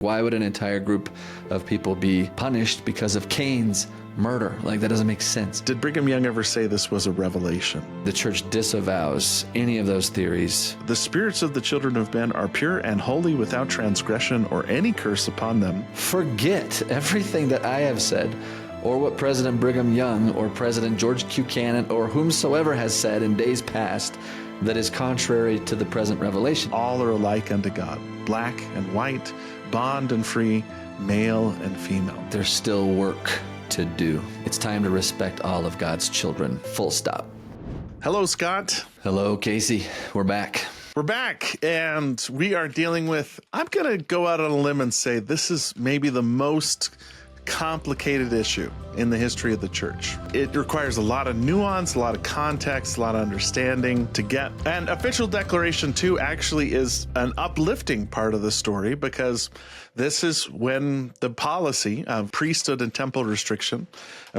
Why would an entire group of people be punished because of Cain's murder? Like, that doesn't make sense. Did Brigham Young ever say this was a revelation? The church disavows any of those theories. The spirits of the children of men are pure and holy without transgression or any curse upon them. Forget everything that I have said, or what President Brigham Young or President George Buchanan or whomsoever has said in days past that is contrary to the present revelation. All are alike unto God, black and white, bond and free, male and female. There's still work to do. It's time to respect all of God's children. Full stop. Hello, Scott. Hello, Casey. We're back. We're back, and we are dealing with, I'm going to go out on a limb and say this is maybe the most complicated issue in the history of the church. It requires a lot of nuance, a lot of context, a lot of understanding to get. And official declaration 2 actually is an uplifting part of the story, because this is when the policy of priesthood and temple restriction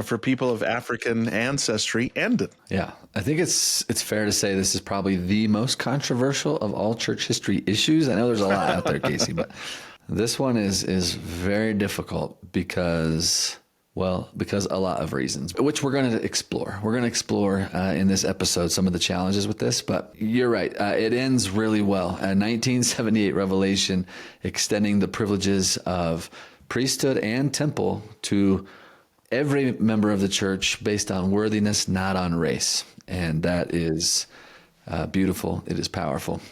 for people of African ancestry ended. Yeah, I think it's fair to say this is probably the most controversial of all church history issues. I know there's a lot out there, Casey, but this one is very difficult because a lot of reasons, which we're going to explore. We're going to explore in this episode some of the challenges with this, but you're right. It ends really well. A 1978 revelation extending the privileges of priesthood and temple to every member of the church based on worthiness, not on race. And that is beautiful. It is powerful.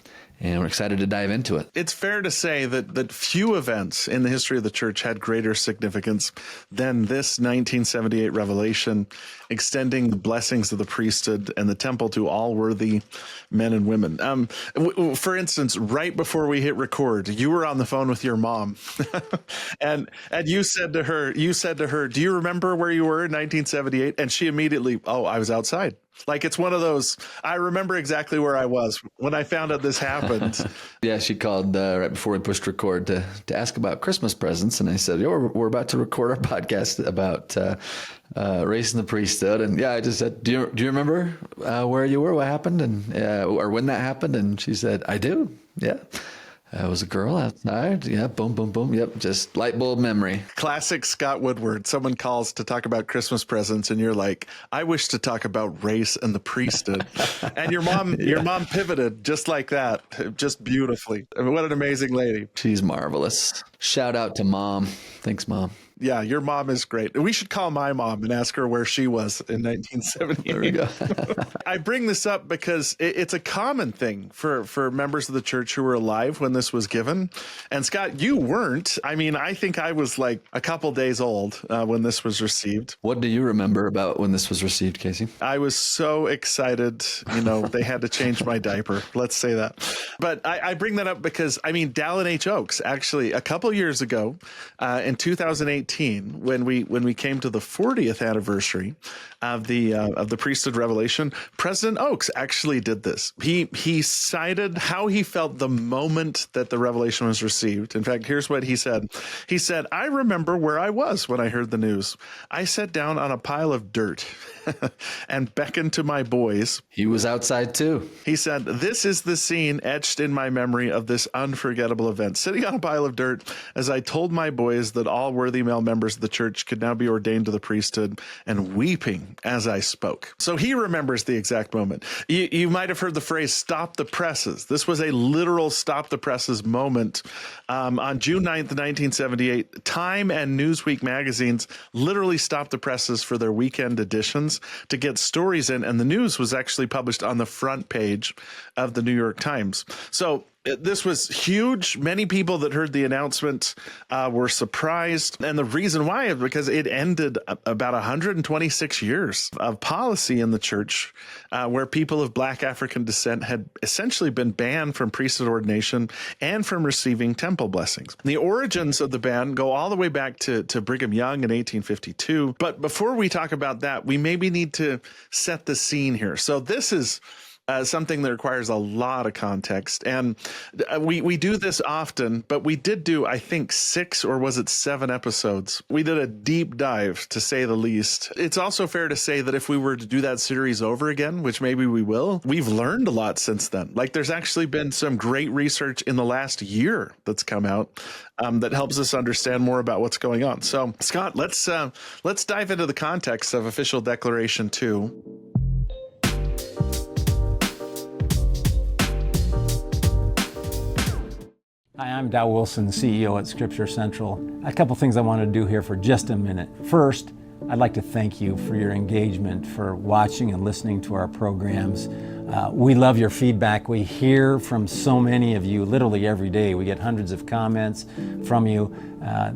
And we're excited to dive into it. It's fair to say that few events in the history of the church had greater significance than this 1978 revelation, extending the blessings of the priesthood and the temple to all worthy men and women. For instance, right before we hit record, you were on the phone with your mom, and you said to her, "Do you remember where you were in 1978?" And she immediately, "Oh, I was outside." Like, it's one of those, I remember exactly where I was when I found out this happened. Yeah, she called right before we pushed record to ask about Christmas presents. And I said, we're about to record our podcast about race and the priesthood. And yeah, I just said, do you remember where you were, what happened, and or when that happened? And she said, I do. Yeah. I was a girl outside. Yeah, boom, boom, boom. Yep, just light bulb memory. Classic Scott Woodward. Someone calls to talk about Christmas presents, and you're like, I wish to talk about race and the priesthood. And your mom pivoted just like that, just beautifully. I mean, what an amazing lady. She's marvelous. Shout out to Mom. Thanks, Mom. Yeah, your mom is great. We should call my mom and ask her where she was in 1978. There we go. I bring this up because it's a common thing for members of the church who were alive when this was given. And Scott, you weren't. I mean, I think I was like a couple days old when this was received. What do you remember about when this was received, Casey? I was so excited. They had to change my diaper. Let's say that. But I bring that up because, I mean, Dallin H. Oaks, actually, a couple years ago in 2018, when we came to the 40th anniversary of the priesthood revelation, President Oaks actually did this. He cited how he felt the moment that the revelation was received. In fact, here's what he said. He said, I remember where I was when I heard the news. I sat down on a pile of dirt and beckoned to my boys. He was outside too. He said, this is the scene etched in my memory of this unforgettable event. Sitting on a pile of dirt as I told my boys that all worthy male members of the church could now be ordained to the priesthood, and weeping as I spoke. So he remembers the exact moment. You might have heard the phrase stop the presses. This was a literal stop the presses moment. On June 9th, 1978, Time and Newsweek magazines literally stopped the presses for their weekend editions to get stories in, and the news was actually published on the front page of the New York Times. So this was huge. Many people that heard the announcement were surprised. And the reason why is because it ended about 126 years of policy in the church where people of Black African descent had essentially been banned from priesthood ordination and from receiving temple blessings. The origins of the ban go all the way back to Brigham Young in 1852. But before we talk about that, we maybe need to set the scene here. So this is something that requires a lot of context. And we do this often, but we did do, I think, 6 or was it 7 episodes. We did a deep dive, to say the least. It's also fair to say that if we were to do that series over again, which maybe we will, we've learned a lot since then. Like, there's actually been some great research in the last year that's come out that helps us understand more about what's going on. So, Scott, let's dive into the context of Official Declaration 2. Hi, I'm Dow Wilson, CEO at Scripture Central. A couple things I want to do here for just a minute. First, I'd like to thank you for your engagement, for watching and listening to our programs. We love your feedback. We hear from so many of you literally every day. We get hundreds of comments from you.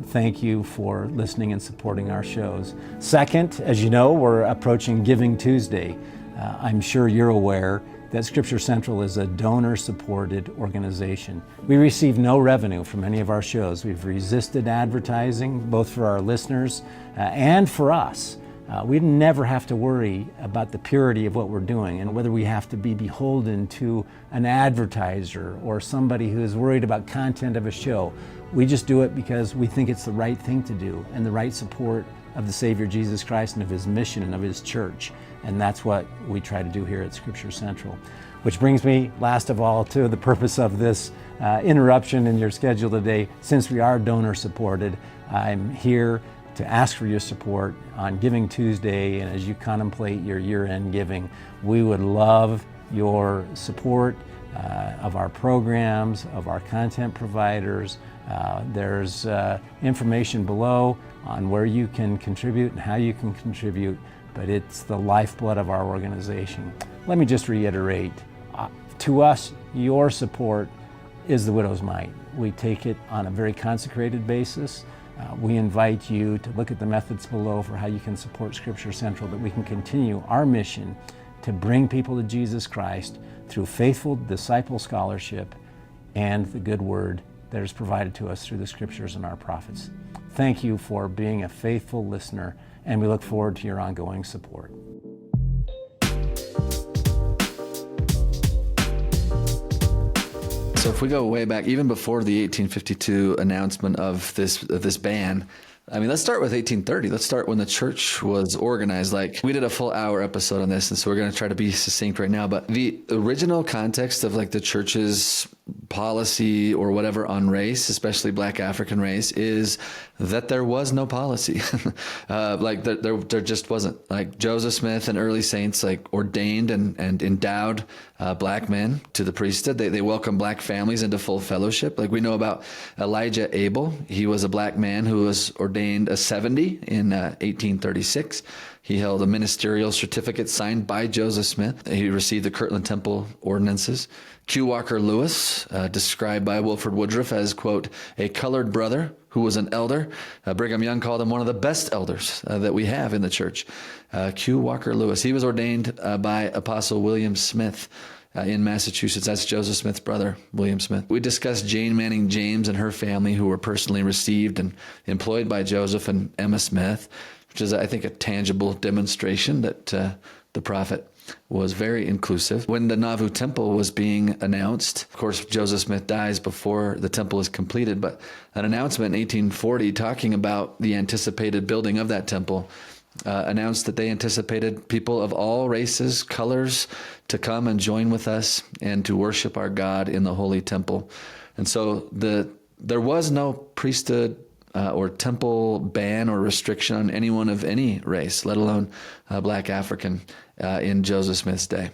Thank you for listening and supporting our shows. Second, as you know, we're approaching Giving Tuesday. I'm sure you're aware that Scripture Central is a donor-supported organization. We receive no revenue from any of our shows. We've resisted advertising, both for our listeners and for us. We never have to worry about the purity of what we're doing and whether we have to be beholden to an advertiser or somebody who is worried about content of a show. We just do it because we think it's the right thing to do and the right support of the Savior Jesus Christ and of His mission and of His church. And that's what we try to do here at Scripture Central. Which brings me, last of all, to the purpose of this interruption in your schedule today. Since we are donor supported, I'm here to ask for your support on Giving Tuesday, and as you contemplate your year-end giving, we would love your support of our programs, of our content providers. There's information below on where you can contribute and how you can contribute, but it's the lifeblood of our organization. Let me just reiterate, to us, your support is the widow's mite. We take it on a very consecrated basis. We invite you to look at the methods below for how you can support Scripture Central, that we can continue our mission to bring people to Jesus Christ through faithful disciple scholarship and the good word that is provided to us through the Scriptures and our prophets. Thank you for being a faithful listener, and we look forward to your ongoing support. So if we go way back, even before the 1852 announcement of this ban, I mean, let's start with 1830. Let's start when the church was organized. Like, we did a full hour episode on this, and so we're going to try to be succinct right now. But the original context of like the church's policy or whatever on race, especially Black African race, is that there was no policy. There just wasn't. Like, Joseph Smith and early saints like ordained and endowed Black men to the priesthood. They welcomed Black families into full fellowship. Like, we know about Elijah Abel. He was a Black man who was ordained a 70 in 1836. He held a ministerial certificate signed by Joseph Smith. He received the Kirtland Temple ordinances. Q. Walker Lewis, described by Wilford Woodruff as, quote, a colored brother who was an elder. Brigham Young called him one of the best elders that we have in the church. Q. Walker Lewis. He was ordained by Apostle William Smith in Massachusetts. That's Joseph Smith's brother, William Smith. We discussed Jane Manning James and her family, who were personally received and employed by Joseph and Emma Smith, which is, I think, a tangible demonstration that the prophet was very inclusive. When the Nauvoo Temple was being announced, of course, Joseph Smith dies before the temple is completed, but an announcement in 1840 talking about the anticipated building of that temple announced that they anticipated people of all races, colors, to come and join with us and to worship our God in the Holy Temple. And so there was no priesthood or temple ban or restriction on anyone of any race, let alone Black African, in Joseph Smith's day.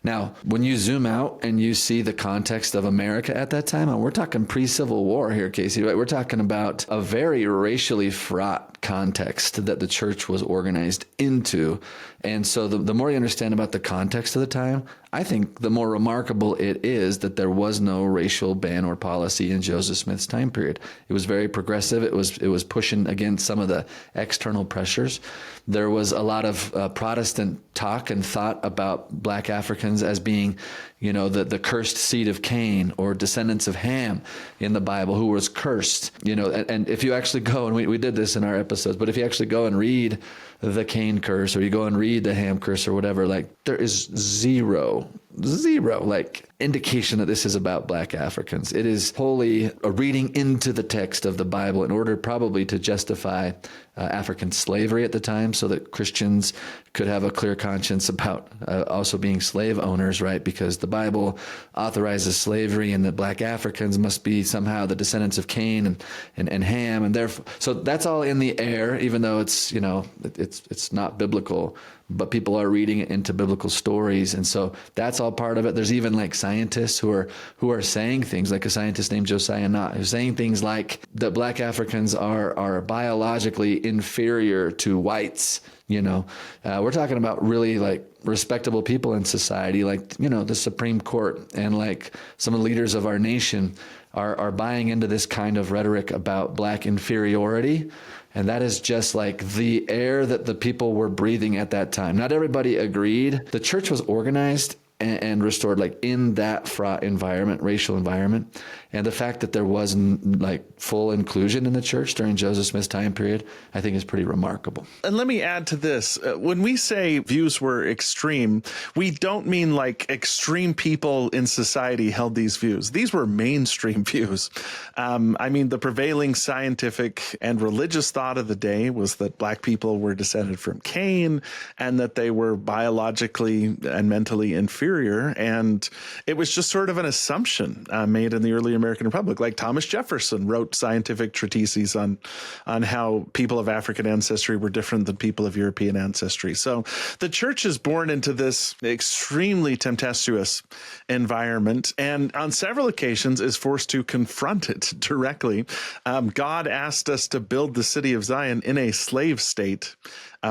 Now, when you zoom out and you see the context of America at that time, and we're talking pre-Civil War here, Casey, right? We're talking about a very racially fraught context that the church was organized into. And so the more you understand about the context of the time, I think the more remarkable it is that there was no racial ban or policy in Joseph Smith's time period. It was very progressive. It was pushing against some of the external pressures. There was a lot of Protestant talk and thought about Black Africans as being, the cursed seed of Cain or descendants of Ham in the Bible, who was cursed. And if you actually go, and we did this in our episodes, but if you actually go and read the Cain curse, or you go and read the Ham curse or whatever, like there is zero like indication that this is about Black Africans. It is wholly a reading into the text of the Bible in order probably to justify African slavery at the time, so that Christians could have a clear conscience about also being slave owners, right? Because the Bible authorizes slavery, and the Black Africans must be somehow the descendants of Cain and Ham, and therefore, so that's all in the air, even though it's, you know, it's not biblical. But people are reading it into biblical stories, and so that's all part of it. There's even like scientists who are saying things, like a scientist named Josiah Knott, who's saying things like that Black Africans are biologically inferior to whites. You know, we're talking about really like respectable people in society, like, you know, the Supreme Court and like some of the leaders of our nation are buying into this kind of rhetoric about Black inferiority. And that is just like the air that the people were breathing at that time. Not everybody agreed. The church was organized and restored like in that fraught environment, racial environment. And the fact that there wasn't like full inclusion in the church during Joseph Smith's time period, I think is pretty remarkable. And let me add to this. When we say views were extreme, we don't mean like extreme people in society held these views. These were mainstream views. I mean, the prevailing scientific and religious thought of the day was that Black people were descended from Cain and that they were biologically and mentally inferior. And it was just sort of an assumption made in the early American Republic. Like Thomas Jefferson wrote scientific treatises on how people of African ancestry were different than people of European ancestry. So the church is born into this extremely tempestuous environment, and on several occasions is forced to confront it directly. God asked us to build the city of Zion in a slave state.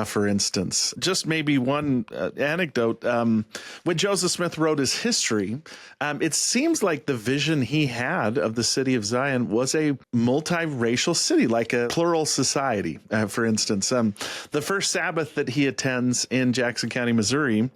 For instance, just maybe one anecdote. When Joseph Smith wrote his history, it seems like the vision he had of the city of Zion was a multiracial city, like a plural society. For instance, the first Sabbath that he attends in Jackson County, Missouri,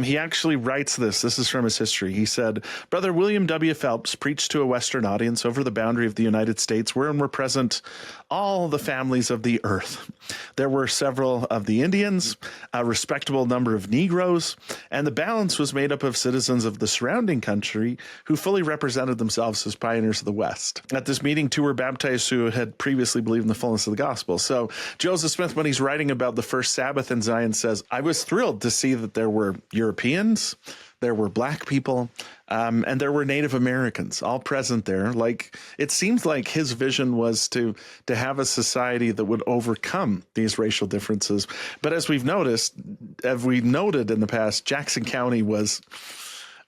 he actually writes this. This is from his history. He said, "Brother William W. Phelps preached to a Western audience over the boundary of the United States, wherein were present all the families of the earth. There were several of the Indians, a respectable number of Negroes, and the balance was made up of citizens of the surrounding country who fully represented themselves as pioneers of the West. At this meeting, 2 were baptized who had previously believed in the fullness of the gospel." So Joseph Smith, when he's writing about the first Sabbath in Zion, says, "I was thrilled to see that there were Europeans, there were Black people, and there were Native Americans all present there." Like, it seems like his vision was to have a society that would overcome these racial differences. But as we noted in the past, Jackson County was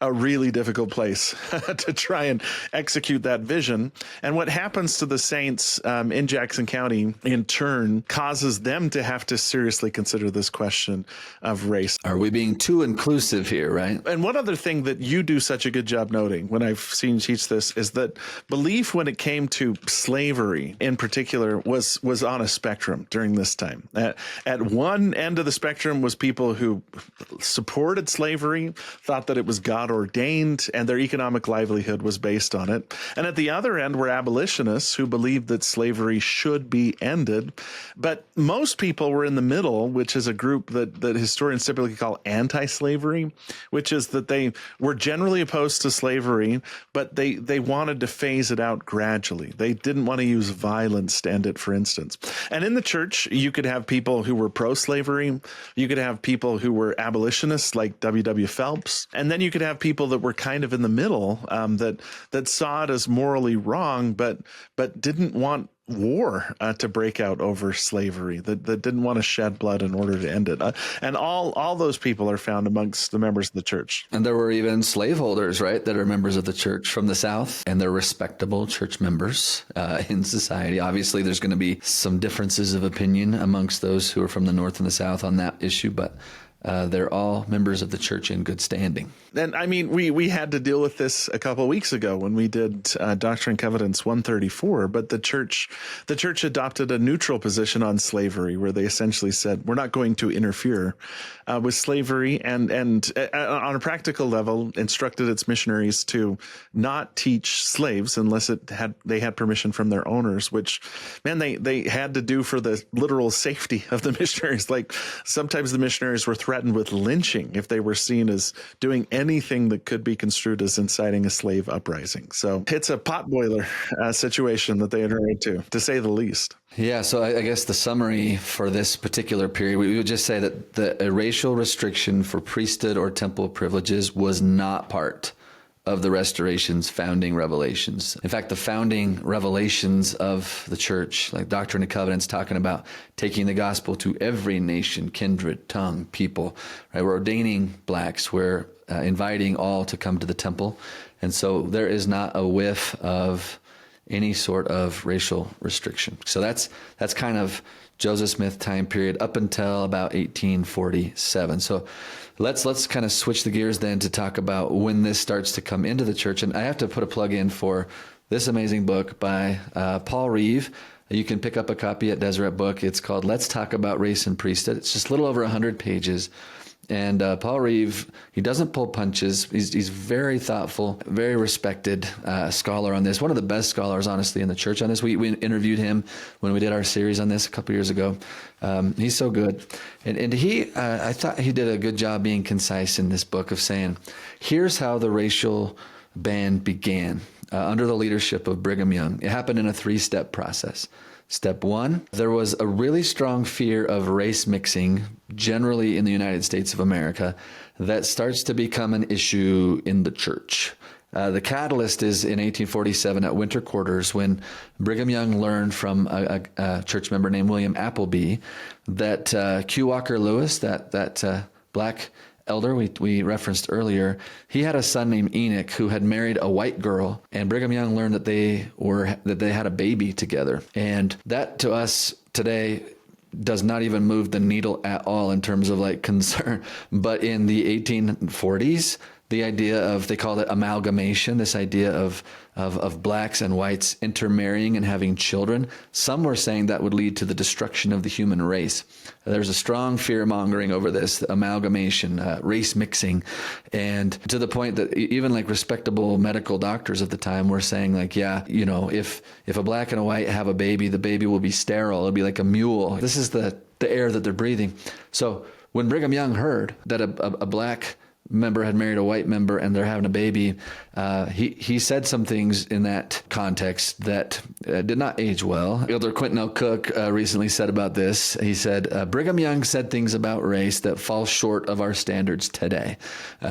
a really difficult place to try and execute that vision. And what happens to the saints in Jackson County, in turn, causes them to have to seriously consider this question of race. Are we being too inclusive here, right? And one other thing that you do such a good job noting when I've seen you teach this is that belief when it came to slavery in particular was on a spectrum during this time. At one end of the spectrum was people who supported slavery, thought that it was God ordained, and their economic livelihood was based on it. And at the other end were abolitionists who believed that slavery should be ended. But most people were in the middle, which is a group that historians typically call anti-slavery, which is that they were generally opposed to slavery, but they wanted to phase it out gradually. They didn't want to use violence to end it, for instance. And in the church, you could have people who were pro-slavery. You could have people who were abolitionists like W. Phelps. And then you could have people that were kind of in the middle, that saw it as morally wrong, but didn't want war to break out over slavery, that didn't want to shed blood in order to end it. And all those people are found amongst the members of the church. And there were even slaveholders, right, that are members of the church from the South, and they're respectable church members in society. Obviously, there's going to be some differences of opinion amongst those who are from the North and the South on that issue, but they're all members of the church in good standing. And I mean, we had to deal with this a couple of weeks ago when we did Doctrine and Covenants 134, but the church adopted a neutral position on slavery, where they essentially said, we're not going to interfere with slavery, and on a practical level instructed its missionaries to not teach slaves unless they had permission from their owners, which, man, they had to do for the literal safety of the missionaries. Like, sometimes the missionaries were threatened with lynching if they were seen as doing anything that could be construed as inciting a slave uprising. So it's a potboiler situation that they entered into, to say the least. Yeah, so I guess the summary for this particular period, we would just say that a racial restriction for priesthood or temple privileges was not part of the Restoration's founding revelations. In fact, the founding revelations of the church, like Doctrine and Covenants, talking about taking the gospel to every nation, kindred, tongue, people, right? We're ordaining blacks. We're inviting all to come to the temple. And so there is not a whiff of any sort of racial restriction. So that's kind of Joseph Smith time period up until about 1847. So let's kind of switch the gears then to talk about when this starts to come into the church. And I have to put a plug in for this amazing book by Paul Reeve. You can pick up a copy at Deseret Book. It's called Let's Talk About Race and Priesthood. It's just a little over 100 pages. And Paul Reeve, he doesn't pull punches. He's very thoughtful, very respected scholar on this. One of the best scholars, honestly, in the church on this. We interviewed him when we did our series on this a couple years ago. He's so good. And he, I thought he did a good job being concise in this book of saying, here's how the racial ban began under the leadership of Brigham Young. It happened in a 3-step process. Step 1, there was a really strong fear of race mixing generally in the United States of America that starts to become an issue in the church. The catalyst is in 1847 at winter quarters, when Brigham Young learned from a church member named William Appleby that Q. Walker Lewis, that black elder we referenced earlier, he had a son named Enoch who had married a white girl, and Brigham Young learned that they had a baby together. And that to us today does not even move the needle at all in terms of like concern. But in the 1840s, the idea of, they called it amalgamation, this idea of blacks and whites intermarrying and having children. Some were saying that would lead to the destruction of the human race. There's a strong fear mongering over this, amalgamation, race mixing. And to the point that even like respectable medical doctors at the time were saying like, yeah, you know, if a black and a white have a baby, the baby will be sterile. It'll be like a mule. This is the air that they're breathing. So when Brigham Young heard that a black member had married a white member and they're having a baby, he said some things in that context that did not age well. Elder Quentin L. Cook recently said about this, he said, Brigham Young said things about race that fall short of our standards today.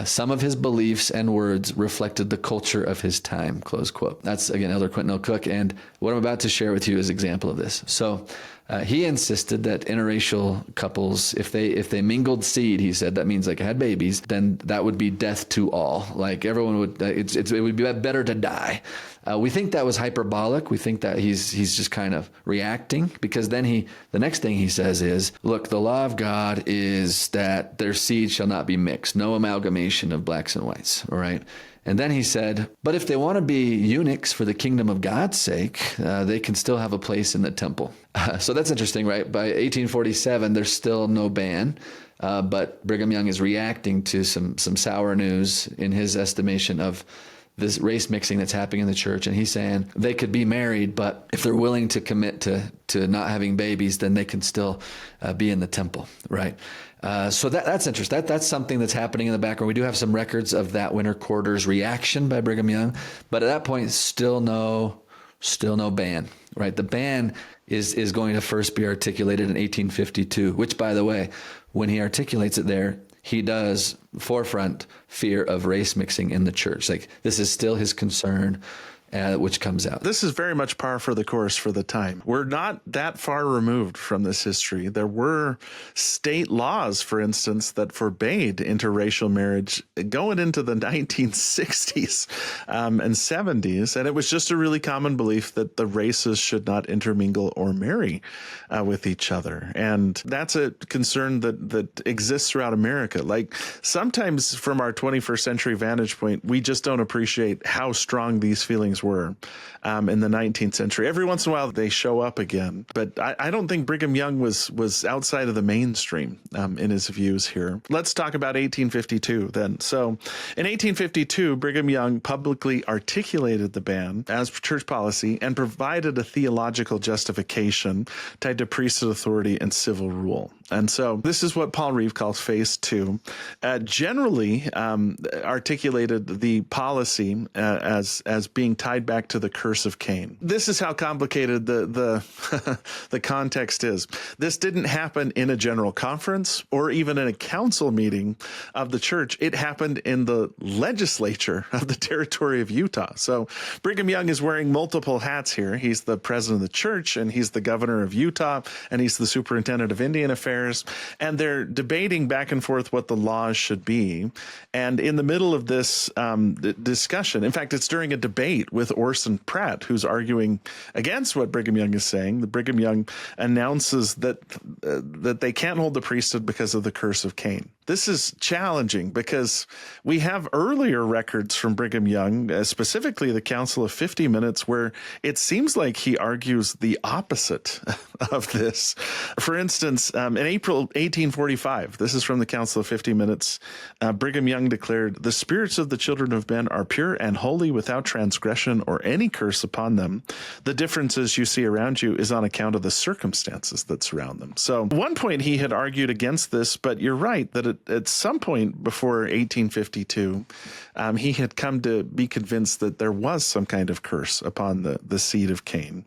Some of his beliefs and words reflected the culture of his time, close quote. That's, again, Elder Quentin L. Cook, and what I'm about to share with you is an example of this. So he insisted that interracial couples, if they mingled seed, he said, that means like had babies, then that would be death to all. Like everyone would, it would be better to die. We think that was hyperbolic. We think that he's just kind of reacting, because then the next thing he says is, look, the law of God is that their seed shall not be mixed, no amalgamation of blacks and whites, all right? And then he said, but if they want to be eunuchs for the kingdom of God's sake, they can still have a place in the temple. So that's interesting, right? By 1847, there's still no ban, but Brigham Young is reacting to some sour news in his estimation of this race mixing that's happening in the church. And he's saying they could be married, but if they're willing to commit to not having babies, then they can still be in the temple, right? So that's interesting. That's something that's happening in the background. We do have some records of that winter quarters reaction by Brigham Young, but at that point, still no ban, right? The ban is going to first be articulated in 1852, which, by the way, when he articulates it there, he does forefront fear of race mixing in the church. Like, this is still his concern. which comes out. This is very much par for the course for the time. We're not that far removed from this history. There were state laws, for instance, that forbade interracial marriage going into the 1960s and 70s. And it was just a really common belief that the races should not intermingle or marry with each other. And that's a concern that exists throughout America. Like, sometimes from our 21st century vantage point, we just don't appreciate how strong these feelings were in the 19th century. Every once in a while they show up again, but I don't think Brigham Young was outside of the mainstream in his views here. Let's talk about 1852 then. So in 1852, Brigham Young publicly articulated the ban as church policy and provided a theological justification tied to priesthood authority and civil rule. And so this is what Paul Reeve calls phase two. Generally articulated the policy as being tied back to the curse of Cain. This is how complicated the the context is. This didn't happen in a general conference or even in a council meeting of the church. It happened in the legislature of the territory of Utah. So Brigham Young is wearing multiple hats here. He's the president of the church, and he's the governor of Utah, and he's the superintendent of Indian affairs. And they're debating back and forth what the laws should be. And in the middle of this discussion, in fact, it's during a debate with Orson Pratt, who's arguing against what Brigham Young is saying. The Brigham Young announces that they can't hold the priesthood because of the curse of Cain. This is challenging because we have earlier records from Brigham Young, specifically the Council of 50 Minutes, where it seems like he argues the opposite of this. For instance, in April 1845, this is from the Council of 50 Minutes, Brigham Young declared, "The spirits of the children of men are pure and holy without transgression or any curse upon them. The differences you see around you is on account of the circumstances that surround them." So at one point he had argued against this, but you're right that at some point before 1852, he had come to be convinced that there was some kind of curse upon the seed of Cain,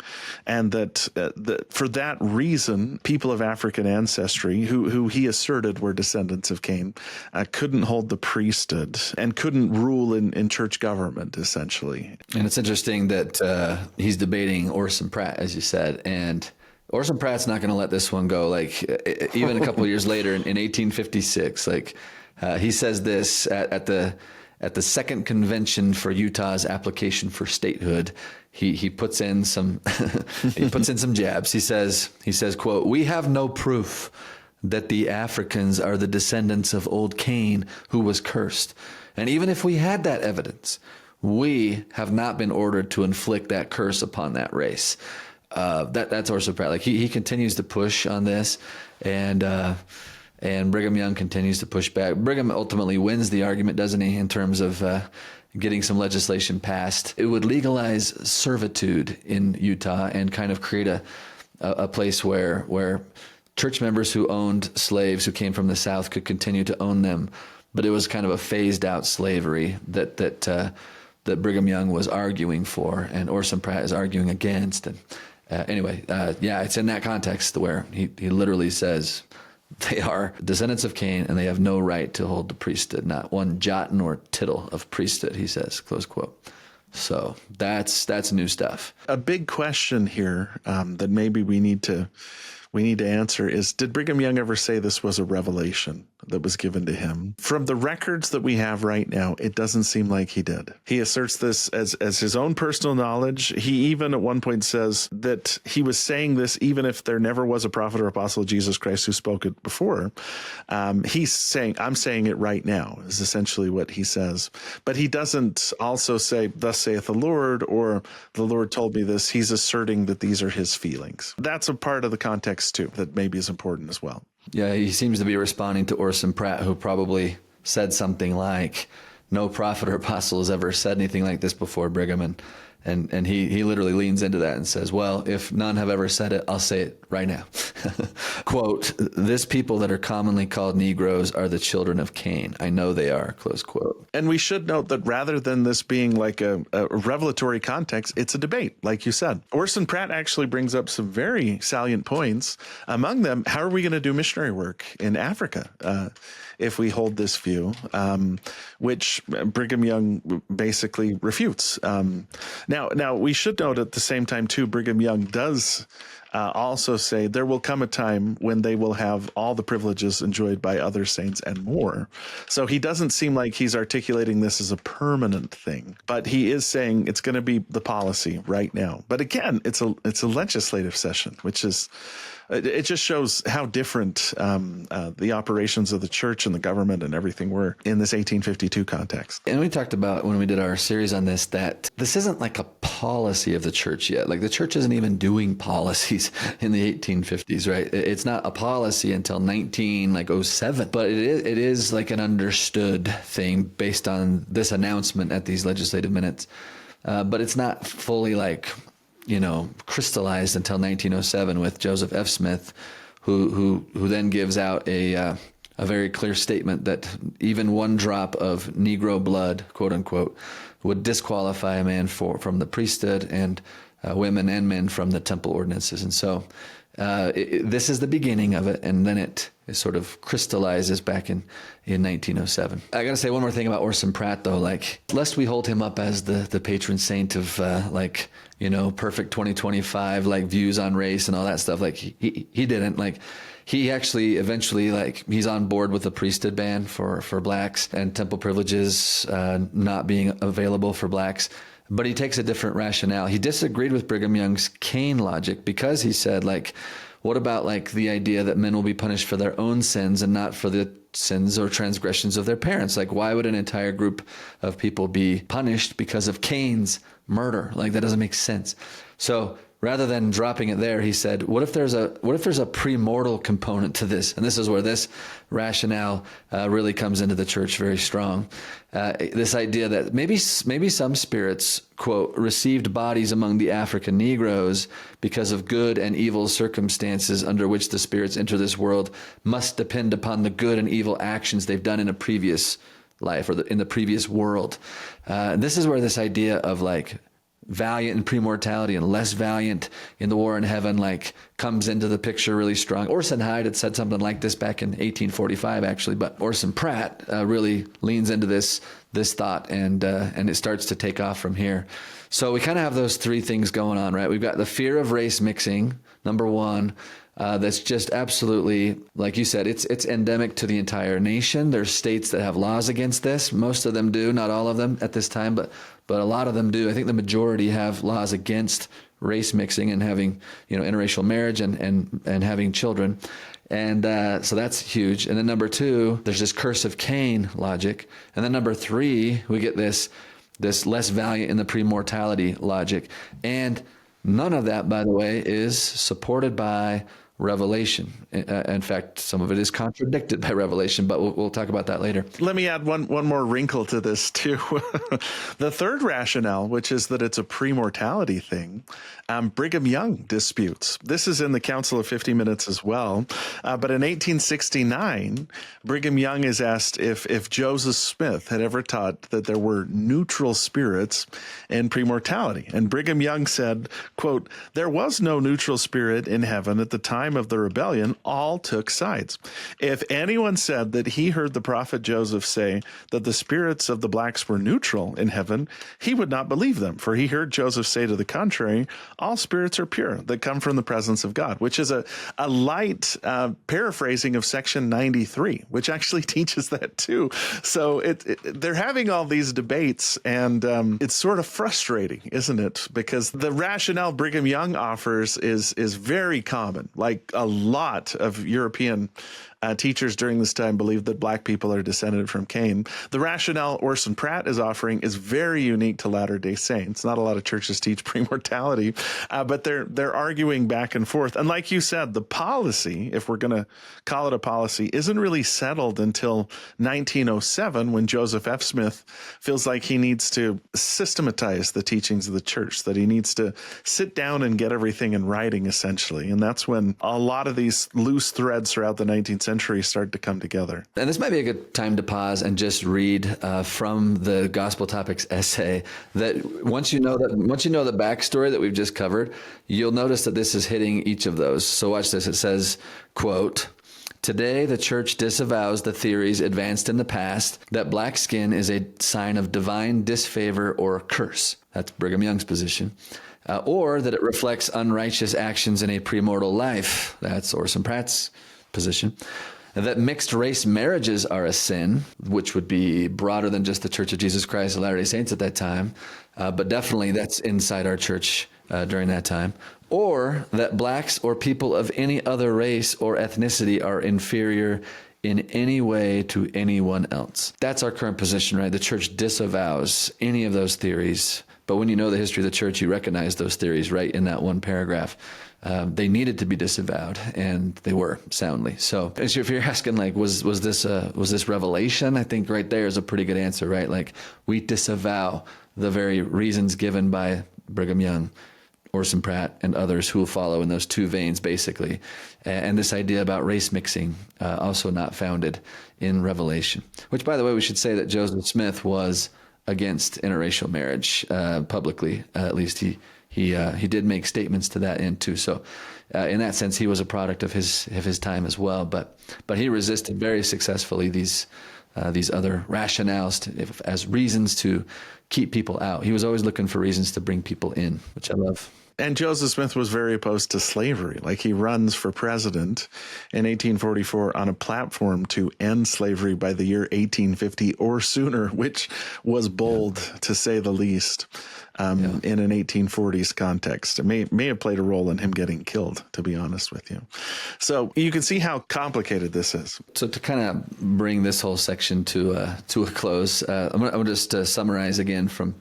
and that for that reason, people of African ancestry, who he asserted were descendants of Cain, couldn't hold the priesthood and couldn't rule in church government, essentially. And it's interesting that he's debating Orson Pratt, as you said, and Orson Pratt's not going to let this one go. Like, even a couple of years later, in 1856, he says this at the second convention for Utah's application for statehood. He puts in some some jabs. He says, quote, "We have no proof that the Africans are the descendants of old Cain, who was cursed. And even if we had that evidence, we have not been ordered to inflict that curse upon that race." That's Orson Pratt. Like, he continues to push on this, and Brigham Young continues to push back. Brigham ultimately wins the argument, doesn't he, in terms of getting some legislation passed. It would legalize servitude in Utah and kind of create a place where church members who owned slaves who came from the South could continue to own them, but it was kind of a phased out slavery that Brigham Young was arguing for, and Orson Pratt is arguing against. And it's in that context where he literally says they are descendants of Cain and they have no right to hold the priesthood, not one jot nor tittle of priesthood, he says, close quote. So that's new stuff. A big question here that maybe we need to answer is, did Brigham Young ever say this was a revelation that was given to him? From the records that we have right now, it doesn't seem like he did. He asserts this as his own personal knowledge. He even at one point says that he was saying this even if there never was a prophet or apostle of Jesus Christ who spoke it before. He's saying, "I'm saying it right now," is essentially what he says. But he doesn't also say, "Thus saith the Lord," or "The Lord told me this." He's asserting that these are his feelings. That's a part of the context too that maybe is important as well. Yeah, he seems to be responding to Orson Pratt, who probably said something like, "No prophet or apostle has ever said anything like this before, Brigham," and he literally leans into that and says, "Well, if none have ever said it, I'll say it right now." quote, "This people that are commonly called Negroes are the children of Cain. I know they are," close quote. And we should note that rather than this being like a revelatory context, it's a debate, like you said. Orson Pratt actually brings up some very salient points. Among them, how are we going to do missionary work in Africa if we hold this view, which Brigham Young basically refutes. Now, we should note at the same time, too, Brigham Young does also say there will come a time when they will have all the privileges enjoyed by other saints and more. So he doesn't seem like he's articulating this as a permanent thing, but he is saying it's going to be the policy right now. But again, it's a legislative session, which is, it just shows how different the operations of the church and the government and everything were in this 1852 context. And we talked about when we did our series on this, that this isn't like a policy of the church yet. Like the church isn't even doing policies in the 1850s, right? It's not a policy until 1907, but it is like an understood thing based on this announcement at these legislative minutes. But it's not fully like, crystallized until 1907 with Joseph F. Smith, who then gives out a very clear statement that even one drop of Negro blood, quote unquote, would disqualify a man from the priesthood, and women and men from the temple ordinances. And so this is the beginning of it, and then it sort of crystallizes back in 1907. I got to say one more thing about Orson Pratt, though, like, lest we hold him up as the patron saint of perfect 2025 like views on race and all that stuff. Like he didn't. Like he actually eventually, like, he's on board with the priesthood ban for blacks and temple privileges not being available for blacks. But he takes a different rationale. He disagreed with Brigham Young's Cain logic because he said, like, what about like the idea that men will be punished for their own sins and not for the sins or transgressions of their parents? Like, why would an entire group of people be punished because of Cain's murder? Like, that doesn't make sense. So rather than dropping it there, he said, what if there's a premortal component to this? And this is where this rationale really comes into the church very strong. This idea that maybe some spirits, quote, received bodies among the African Negroes because of good and evil circumstances under which the spirits enter this world must depend upon the good and evil actions they've done in a previous life or in the previous world. This is where this idea of like valiant in premortality and less valiant in the war in heaven like comes into the picture really strong. Orson Hyde had said something like this back in 1845, actually, but Orson Pratt really leans into this thought, and it starts to take off from here. So we kind of have those three things going on, right? We've got the fear of race mixing, number one. That's just absolutely, like you said, it's endemic to the entire nation. There's states that have laws against this. Most of them do, not all of them at this time, but a lot of them do. I think the majority have laws against race mixing and having, interracial marriage and having children. And so that's huge. And then number two, there's this curse of Cain logic. And then number three, we get this less valiant in the premortality logic. And none of that, by the way, is supported by Revelation. In fact, some of it is contradicted by Revelation, but we'll talk about that later. Let me add one more wrinkle to this too. The third rationale, which is that it's a premortality thing, Brigham Young disputes. This is in the Council of 50 Minutes as well. But in 1869, Brigham Young is asked if Joseph Smith had ever taught that there were neutral spirits in premortality. And Brigham Young said, quote, "There was no neutral spirit in heaven at the time of the rebellion. All took sides. If anyone said that he heard the prophet Joseph say that the spirits of the blacks were neutral in heaven, he would not believe them, for he heard Joseph say to the contrary, all spirits are pure that come from the presence of God," which is a light paraphrasing of section 93, which actually teaches that too. So they're having all these debates, and it's sort of frustrating, isn't it? Because the rationale Brigham Young offers is very common. Like a lot of European teachers during this time believed that black people are descended from Cain. The rationale Orson Pratt is offering is very unique to Latter-day Saints. Not a lot of churches teach premortality, but they're arguing back and forth. And like you said, the policy, if we're going to call it a policy, isn't really settled until 1907, when Joseph F. Smith feels like he needs to systematize the teachings of the church, that he needs to sit down and get everything in writing, essentially. And that's when a lot of these loose threads throughout the 19th century start to come together. And this might be a good time to pause and just read from the Gospel Topics essay that once you know the backstory that we've just covered, you'll notice that this is hitting each of those. So watch this. It says, quote, "Today, the church disavows the theories advanced in the past that black skin is a sign of divine disfavor or curse." That's Brigham Young's position. Or that it reflects unrighteous actions in a premortal life. That's Orson Pratt's position. That mixed race marriages are a sin, which would be broader than just the Church of Jesus Christ of Latter-day Saints at that time, but definitely that's inside our church during that time. Or that blacks or people of any other race or ethnicity are inferior in any way to anyone else. That's our current position, right? The church disavows any of those theories. But when you know the history of the church, you recognize those theories right in that one paragraph. They needed to be disavowed, and they were soundly. So if you're asking, like, was this revelation? I think right there is a pretty good answer, right? Like, we disavow the very reasons given by Brigham Young, Orson Pratt, and others who will follow in those two veins, basically. And this idea about race mixing, also not founded in Revelation. Which, by the way, we should say that Joseph Smith was against interracial marriage publicly. At least he did make statements to that end too. So in that sense, he was a product of his time as well. But he resisted very successfully these other rationales as reasons to keep people out. He was always looking for reasons to bring people in, which I love. And Joseph Smith was very opposed to slavery. Like, he runs for president in 1844 on a platform to end slavery by the year 1850 or sooner, which was bold to say the least in an 1840s context. It may have played a role in him getting killed, to be honest with you. So you can see how complicated this is. So to kind of bring this whole section to a close, I'm going to just summarize again from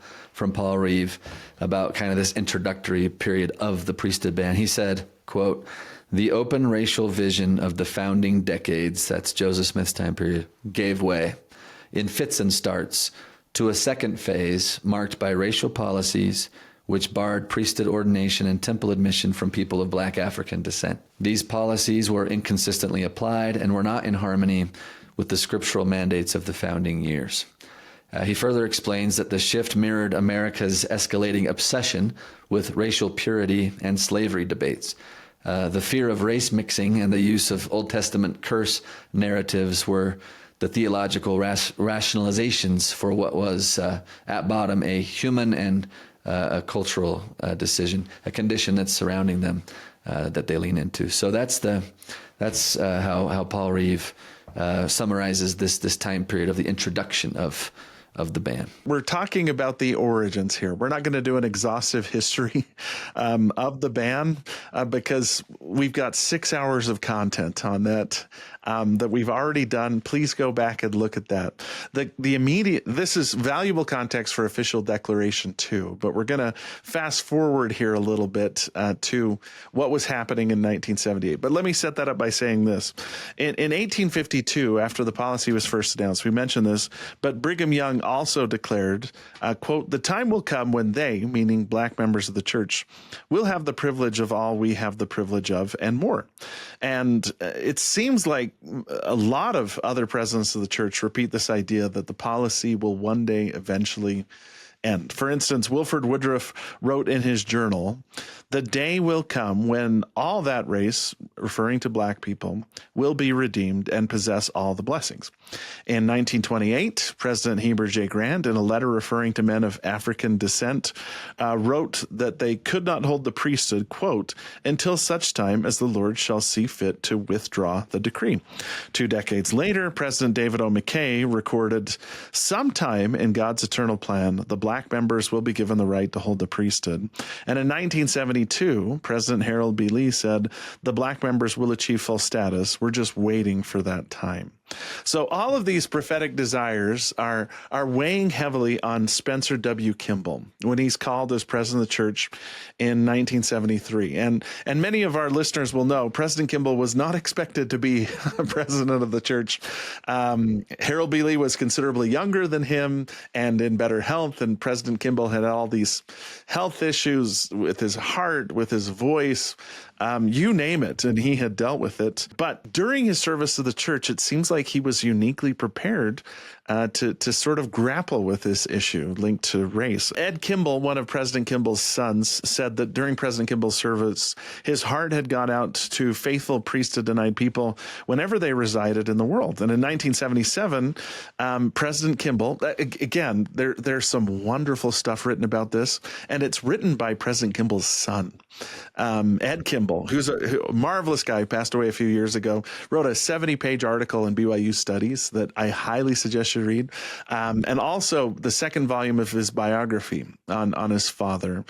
Paul Reeve about kind of this introductory period of the priesthood ban. He said, quote, "The open racial vision of the founding decades," that's Joseph Smith's time period, "gave way in fits and starts to a second phase marked by racial policies which barred priesthood ordination and temple admission from people of black African descent. These policies were inconsistently applied and were not in harmony with the scriptural mandates of the founding years." He further explains that the shift mirrored America's escalating obsession with racial purity and slavery debates. The fear of race mixing and the use of Old Testament curse narratives were the theological rationalizations for what was at bottom a human and a cultural decision, a condition that's surrounding them that they lean into. So that's how Paul Reeve summarizes this time period of the introduction of the ban. We're talking about the origins here. We're not going to do an exhaustive history of the ban because we've got 6 hours of content on that that we've already done. Please go back and look at that. This is valuable context for official declaration too, but we're going to fast forward here a little bit to what was happening in 1978. But let me set that up by saying this. In 1852, after the policy was first announced, we mentioned this, but Brigham Young also declared, quote, "The time will come when they," meaning black members of the church, "will have the privilege of all we have the privilege of and more." And it seems like a lot of other presidents of the church repeat this idea that the policy will one day eventually end. For instance, Wilford Woodruff wrote in his journal, "The day will come when all that race," referring to black people, "will be redeemed and possess all the blessings." In 1928, President Heber J. Grant, in a letter referring to men of African descent, wrote that they could not hold the priesthood, quote, "until such time as the Lord shall see fit to withdraw the decree." 2 decades later, President David O. McKay recorded, "Sometime in God's eternal plan, the black members will be given the right to hold the priesthood." And in 1972, President Harold B. Lee said, "The black members will achieve full status. We're just waiting for that time." So all of these prophetic desires are weighing heavily on Spencer W. Kimball when he's called as president of the church in 1973. And many of our listeners will know President Kimball was not expected to be president of the church. Harold B. Lee was considerably younger than him and in better health. And President Kimball had all these health issues with his heart, with his voice, you name it, and he had dealt with it. But during his service to the church, it seems like he was uniquely prepared to sort of grapple with this issue linked to race. Ed Kimball, one of President Kimball's sons, said that during President Kimball's service, his heart had gone out to faithful priesthood-denied people whenever they resided in the world. And in 1977, President Kimball, again, there's some wonderful stuff written about this, and it's written by President Kimball's son. Ed Kimball, who's a marvelous guy, passed away a few years ago, wrote a 70-page article in BYU Studies that I highly suggest you read. And also the second volume of his biography on his father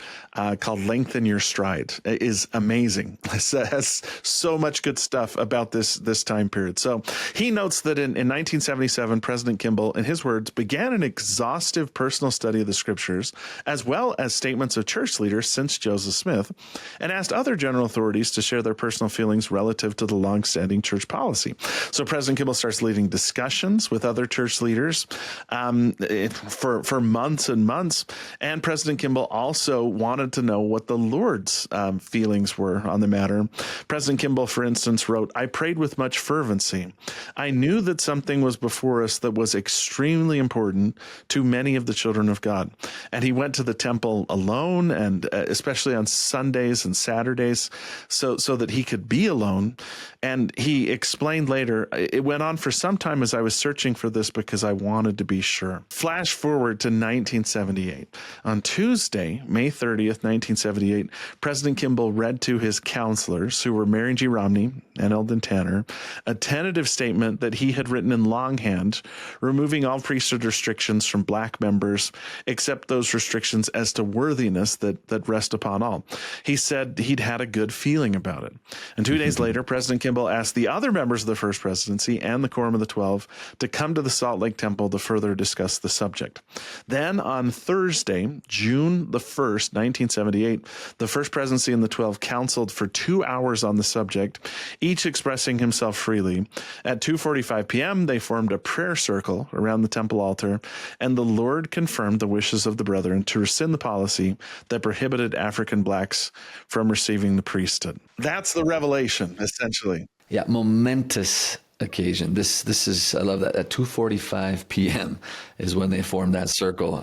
called Lengthen Your Stride is amazing. It has so much good stuff about this time period. So he notes that in 1977, President Kimball, in his words, began an exhaustive personal study of the scriptures, as well as statements of church leaders since Joseph Smith, and asked other general authorities to share their personal feelings relative to the longstanding church policy. So President Kimball starts leading discussions with other church leaders for months and months. And President Kimball also wanted to know what the Lord's feelings were on the matter. President Kimball, for instance, wrote, "I prayed with much fervency. I knew that something was before us that was extremely important to many of the children of God." And he went to the temple alone, and especially on Sundays and Saturdays, so that he could be alone. And he explained later, "It went on for some time as I was searching for this because I wanted to be sure." Flash forward to 1978. On Tuesday, May 30th, 1978, President Kimball read to his counselors, who were Mary G. Romney and Eldon Tanner, a tentative statement that he had written in longhand, removing all priesthood restrictions from black members, except those restrictions as to worthiness that rest upon all. He said he'd had a good feeling about it. And 2 days later, President Kimball asked the other members of the First Presidency and the Quorum of the 12 to come to the Salt Lake Temple to further discuss the subject. Then on Thursday, June the 1st, 1978, the First Presidency and the 12 counseled for 2 hours on the subject, each expressing himself freely. At 2:45 p.m., they formed a prayer circle around the temple altar, and the Lord confirmed the wishes of the brethren to rescind the policy that prohibited African blacks from receiving the priesthood. That's the revelation, essentially. Yeah, momentous occasion. This is, I love that. At 2:45 p.m. is when they formed that circle,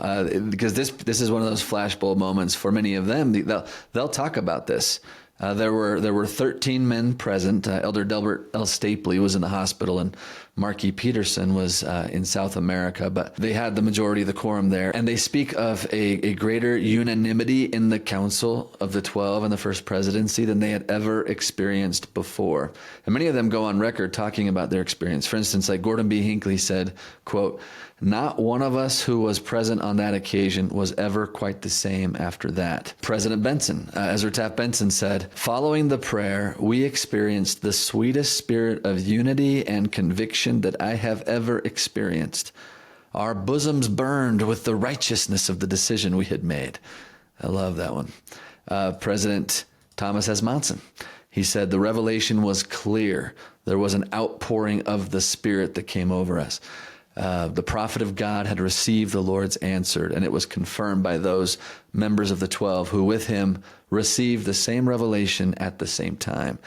because this is one of those flashbulb moments for many of them. They'll talk about this. There were 13 men present. Elder Delbert L. Stapley was in the hospital, and Marky Peterson was in South America, but they had the majority of the quorum there. And they speak of a greater unanimity in the Council of the 12 and the First Presidency than they had ever experienced before. And many of them go on record talking about their experience. For instance, like Gordon B. Hinckley said, quote, "Not one of us who was present on that occasion was ever quite the same after that." President Benson, Ezra Taft Benson said, "Following the prayer, we experienced the sweetest spirit of unity and conviction that I have ever experienced. Our bosoms burned with the righteousness of the decision we had made." I love that one. President Thomas S. Monson, he said, "The revelation was clear. There was an outpouring of the Spirit that came over us. The prophet of God had received the Lord's answer, and it was confirmed by those members of the 12 who with him received the same revelation at the same time."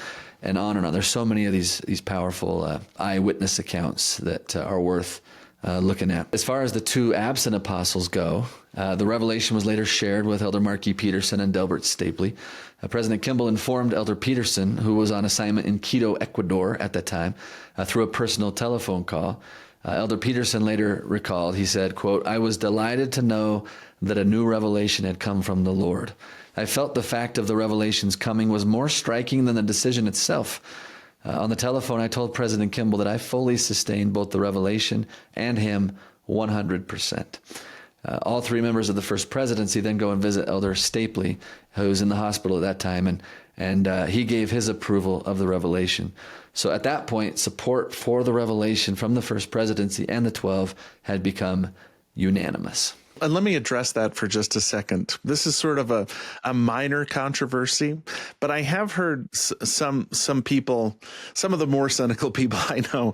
And on and on. There's so many of these powerful eyewitness accounts that are worth looking at. As far as the two absent apostles go, the revelation was later shared with Elder Marky Peterson and Delbert Stapley. President Kimball informed Elder Peterson, who was on assignment in Quito, Ecuador at that time, through a personal telephone call. Elder Peterson later recalled, he said, quote, "I was delighted to know that a new revelation had come from the Lord. I felt the fact of the revelation's coming was more striking than the decision itself. On the telephone, I told President Kimball that I fully sustained both the revelation and him 100%. All three members of the First Presidency then go and visit Elder Stapley, who's in the hospital at that time, and he gave his approval of the revelation. So at that point, support for the revelation from the first presidency and the 12 had become unanimous. And let me address that for just a second. This is sort of a minor controversy, but I have heard some people, some of the more cynical people I know,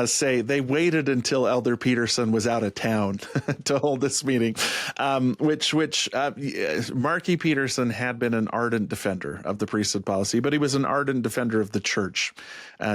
say they waited until Elder Peterson was out of town to hold this meeting, which Marky Peterson had been an ardent defender of the priesthood policy, but he was an ardent defender of the church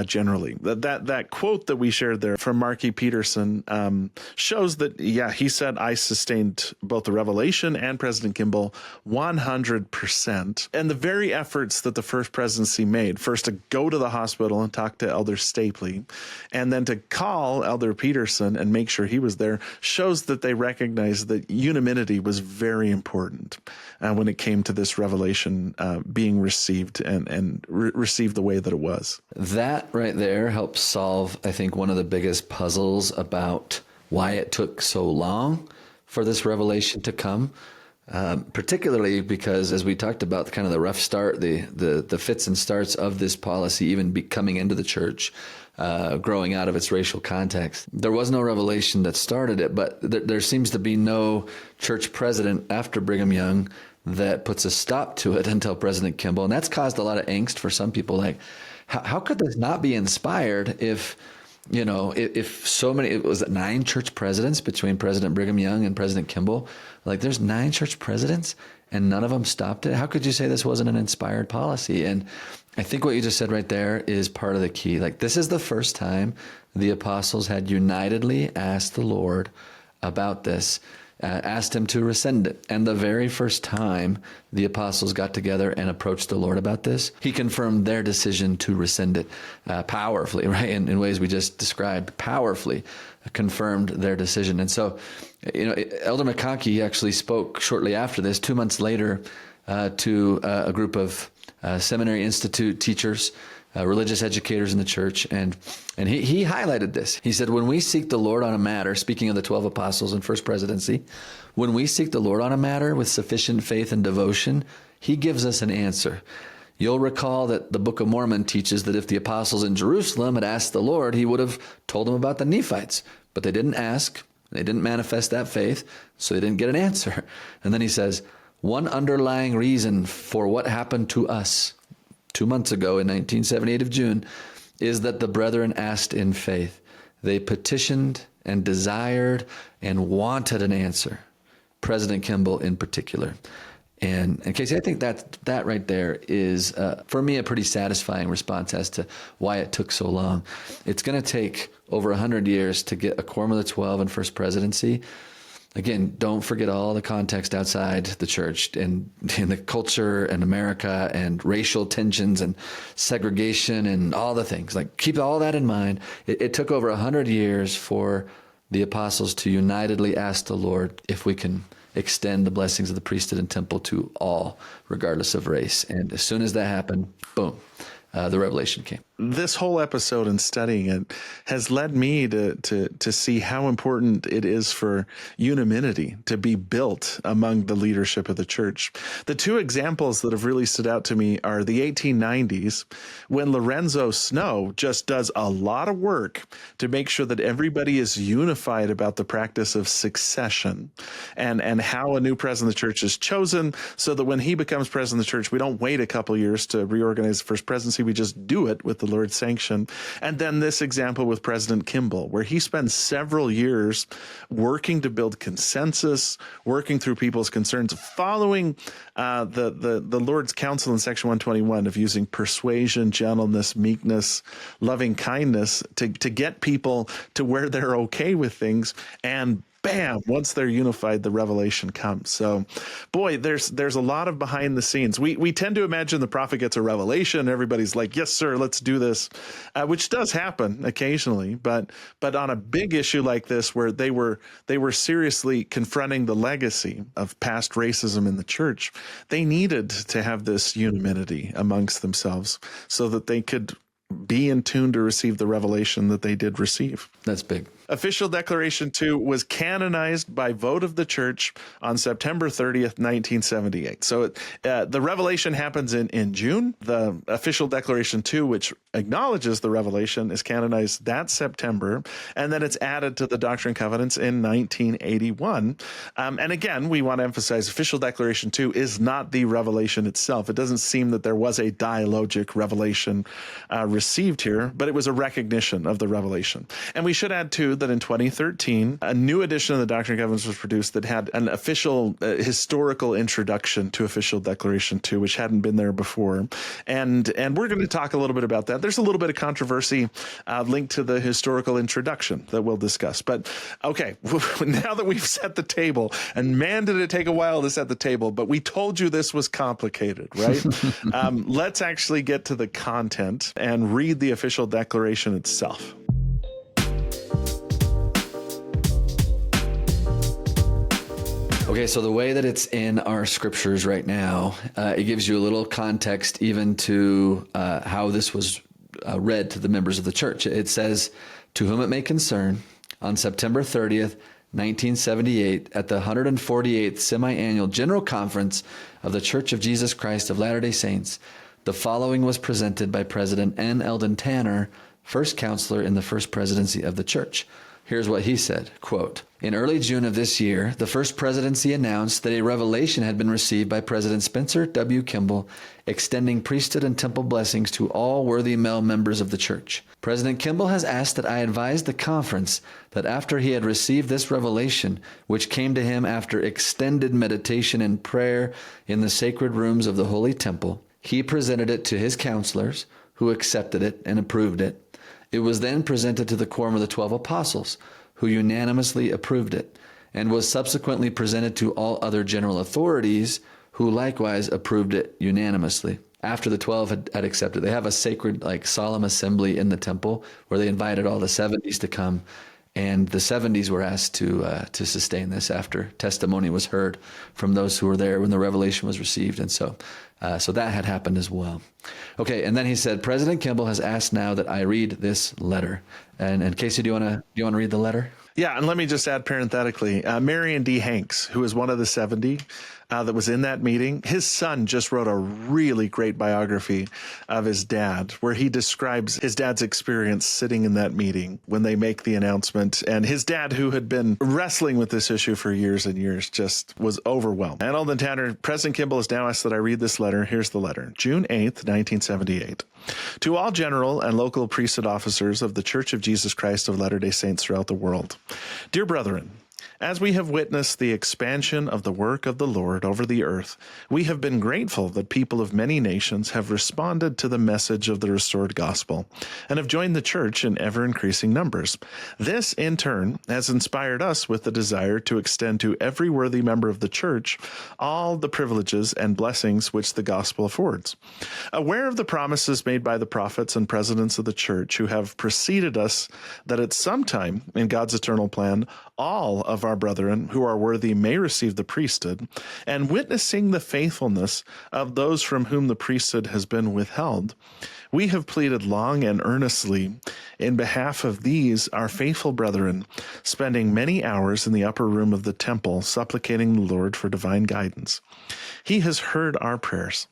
generally. That quote that we shared there from Marky Peterson shows that, yeah, he said, I sustained both the revelation and President Kimball 100%. And the very efforts that the first presidency made, first to go to the hospital and talk to Elder Stapley, and then to call Elder Peterson and make sure he was there, shows that they recognized that unanimity was very important when it came to this revelation being received and received the way that it was. That right there helps solve, I think, one of the biggest puzzles about why it took so long for this revelation to come, particularly because, as we talked about, kind of the rough start, the fits and starts of this policy, even coming into the church, growing out of its racial context. There was no revelation that started it, but there seems to be no church president after Brigham Young that puts a stop to it until President Kimball. And that's caused a lot of angst for some people. Like, how could this not be inspired if so many, it was 9 church presidents between President Brigham Young and President Kimball. Like, there's 9 church presidents and none of them stopped it. How could you say this wasn't an inspired policy? And I think what you just said right there is part of the key. Like, this is the first time the apostles had unitedly asked the Lord about this, asked him to rescind it. And the very first time the apostles got together and approached the Lord about this, he confirmed their decision to rescind it powerfully, right? In ways we just described, powerfully confirmed their decision. And so, Elder McConkie actually spoke shortly after this, 2 months later, to a group of Seminary Institute teachers, religious educators in the church, and he highlighted this. He said, when we seek the Lord on a matter, speaking of the 12 apostles in first presidency, when we seek the Lord on a matter with sufficient faith and devotion, he gives us an answer. You'll recall that the Book of Mormon teaches that if the apostles in Jerusalem had asked the Lord, he would have told them about the Nephites, but they didn't ask, they didn't manifest that faith, so they didn't get an answer. And then he says, one underlying reason for what happened to us 2 months ago in 1978 of June is that the brethren asked in faith. They petitioned and desired and wanted an answer. President Kimball in particular. And Casey, I think that right there is, for me, a pretty satisfying response as to why it took so long. It's going to take over 100 years to get a quorum of the 12 in first presidency. Again, don't forget all the context outside the church and the culture and America and racial tensions and segregation and all the things. Like, keep all that in mind. It took over 100 years for the apostles to unitedly ask the Lord if we can extend the blessings of the priesthood and temple to all, regardless of race. And as soon as that happened, boom, the revelation came. This whole episode and studying it has led me to see how important it is for unanimity to be built among the leadership of the church. The 2 examples that have really stood out to me are the 1890s, when Lorenzo Snow just does a lot of work to make sure that everybody is unified about the practice of succession and how a new president of the church is chosen, so that when he becomes president of the church, we don't wait a couple years to reorganize the first presidency. We just do it with the Lord's sanction. And then this example with President Kimball, where he spends several years working to build consensus, working through people's concerns, following the Lord's counsel in section 121 of using persuasion, gentleness, meekness, loving kindness to get people to where they're okay with things. And bam, once they're unified, the revelation comes. So, boy, there's a lot of behind the scenes. We tend to imagine the prophet gets a revelation, everybody's like, yes, sir, let's do this, which does happen occasionally. But on a big issue like this, where they were seriously confronting the legacy of past racism in the church, they needed to have this unanimity amongst themselves so that they could be in tune to receive the revelation that they did receive. That's big. Official Declaration 2 was canonized by vote of the church on September 30th, 1978. So the revelation happens in June. The Official Declaration 2, which acknowledges the revelation, is canonized that September, and then it's added to the Doctrine and Covenants in 1981. And again, we want to emphasize Official Declaration 2 is not the revelation itself. It doesn't seem that there was a dialogic revelation received here, but it was a recognition of the revelation. And we should add, too, that in 2013, a new edition of the Doctrine and Covenants was produced that had an official historical introduction to Official Declaration 2, which hadn't been there before. And we're going to talk a little bit about that. There's a little bit of controversy linked to the historical introduction that we'll discuss. But okay, now that we've set the table, and man, did it take a while to set the table, but we told you this was complicated, right? Let's actually get to the content and read the Official Declaration itself. Okay, so the way that it's in our scriptures right now, it gives you a little context even to how this was read to the members of the church. It says, "To whom it may concern, on September 30th, 1978, at the 148th Semi-Annual General Conference of the Church of Jesus Christ of Latter-day Saints, the following was presented by President N. Eldon Tanner, first counselor in the first presidency of the church." Here's what he said, quote, "In early June of this year, the First Presidency announced that a revelation had been received by President Spencer W. Kimball extending priesthood and temple blessings to all worthy male members of the church. President Kimball has asked that I advise the conference that after he had received this revelation, which came to him after extended meditation and prayer in the sacred rooms of the Holy Temple, he presented it to his counselors, who accepted it and approved it. It was then presented to the quorum of the 12 apostles, who unanimously approved it, and was subsequently presented to all other general authorities, who likewise approved it unanimously." After the 12 had accepted, they have a sacred, solemn assembly in the temple where they invited all the 70s to come, and the 70s were asked to sustain this after testimony was heard from those who were there when the revelation was received, and so that had happened as well. Okay, and then he said, "President Kimball has asked now that I read this letter." And Casey, do you want to read the letter? Yeah, and let me just add parenthetically, Marion D. Hanks, who is one of the 70 that was in that meeting, his son just wrote a really great biography of his dad, where he describes his dad's experience sitting in that meeting when they make the announcement. And his dad, who had been wrestling with this issue for years and years, just was overwhelmed. And Eldon Tanner, President Kimball has now asked that I read this letter. Here's the letter. June 8th, 1978. "To all general and local priesthood officers of the Church of Jesus Christ of Latter-day Saints throughout the world. Dear brethren, as we have witnessed the expansion of the work of the Lord over the earth, we have been grateful that people of many nations have responded to the message of the restored gospel and have joined the church in ever-increasing numbers. This, in turn, has inspired us with the desire to extend to every worthy member of the church all the privileges and blessings which the gospel affords. Aware of the promises made by the prophets and presidents of the church who have preceded us that at some time in God's eternal plan, all of our brethren who are worthy may receive the priesthood, and witnessing the faithfulness of those from whom the priesthood has been withheld, we have pleaded long and earnestly in behalf of these, our faithful brethren, spending many hours in the upper room of the temple, supplicating the Lord for divine guidance. He has heard our prayers,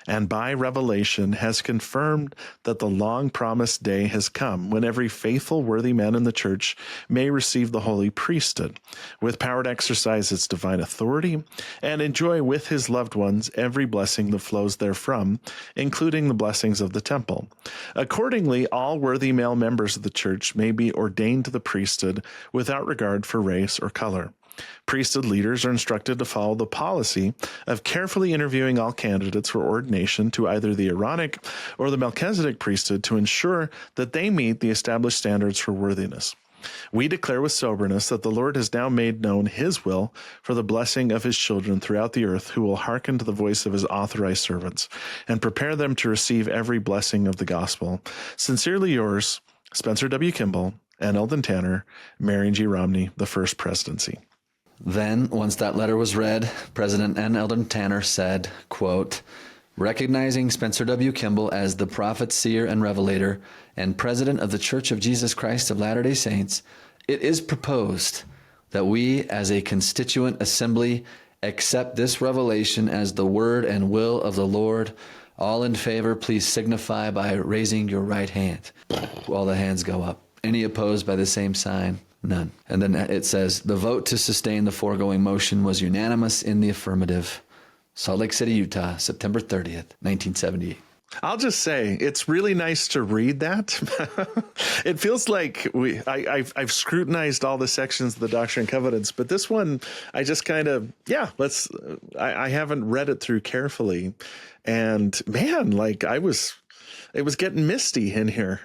and by revelation has confirmed that the long-promised day has come when every faithful, worthy man in the church may receive the holy priesthood, with power to exercise its divine authority and enjoy with his loved ones every blessing that flows therefrom, including the blessings of the temple. Accordingly, all worthy male members of the church may be ordained to the priesthood without regard for race or color. Priesthood leaders are instructed to follow the policy of carefully interviewing all candidates for ordination to either the Aaronic or the Melchizedek priesthood to ensure that they meet the established standards for worthiness. We declare with soberness that the Lord has now made known his will for the blessing of his children throughout the earth, who will hearken to the voice of his authorized servants and prepare them to receive every blessing of the gospel. Sincerely yours, Spencer W. Kimball and Eldon Tanner, Marion G. Romney, the First Presidency. Then, once that letter was read, President N. Eldon Tanner said, quote, "Recognizing Spencer W. Kimball as the prophet, seer, and revelator, and president of the Church of Jesus Christ of Latter-day Saints, It is proposed that we as a constituent assembly accept this revelation as the word and will of the Lord. All in favor, please signify by raising your right hand. All the hands go up. Any opposed by the same sign? None. And then it says, the vote to sustain the foregoing motion was unanimous in the affirmative. Salt Lake City, Utah, September 30th, 1978. I'll just say it's really nice to read that. It feels like I've scrutinized all the sections of the Doctrine and Covenants, but this one I just kind of I haven't read it through carefully, and man, like it was getting misty in here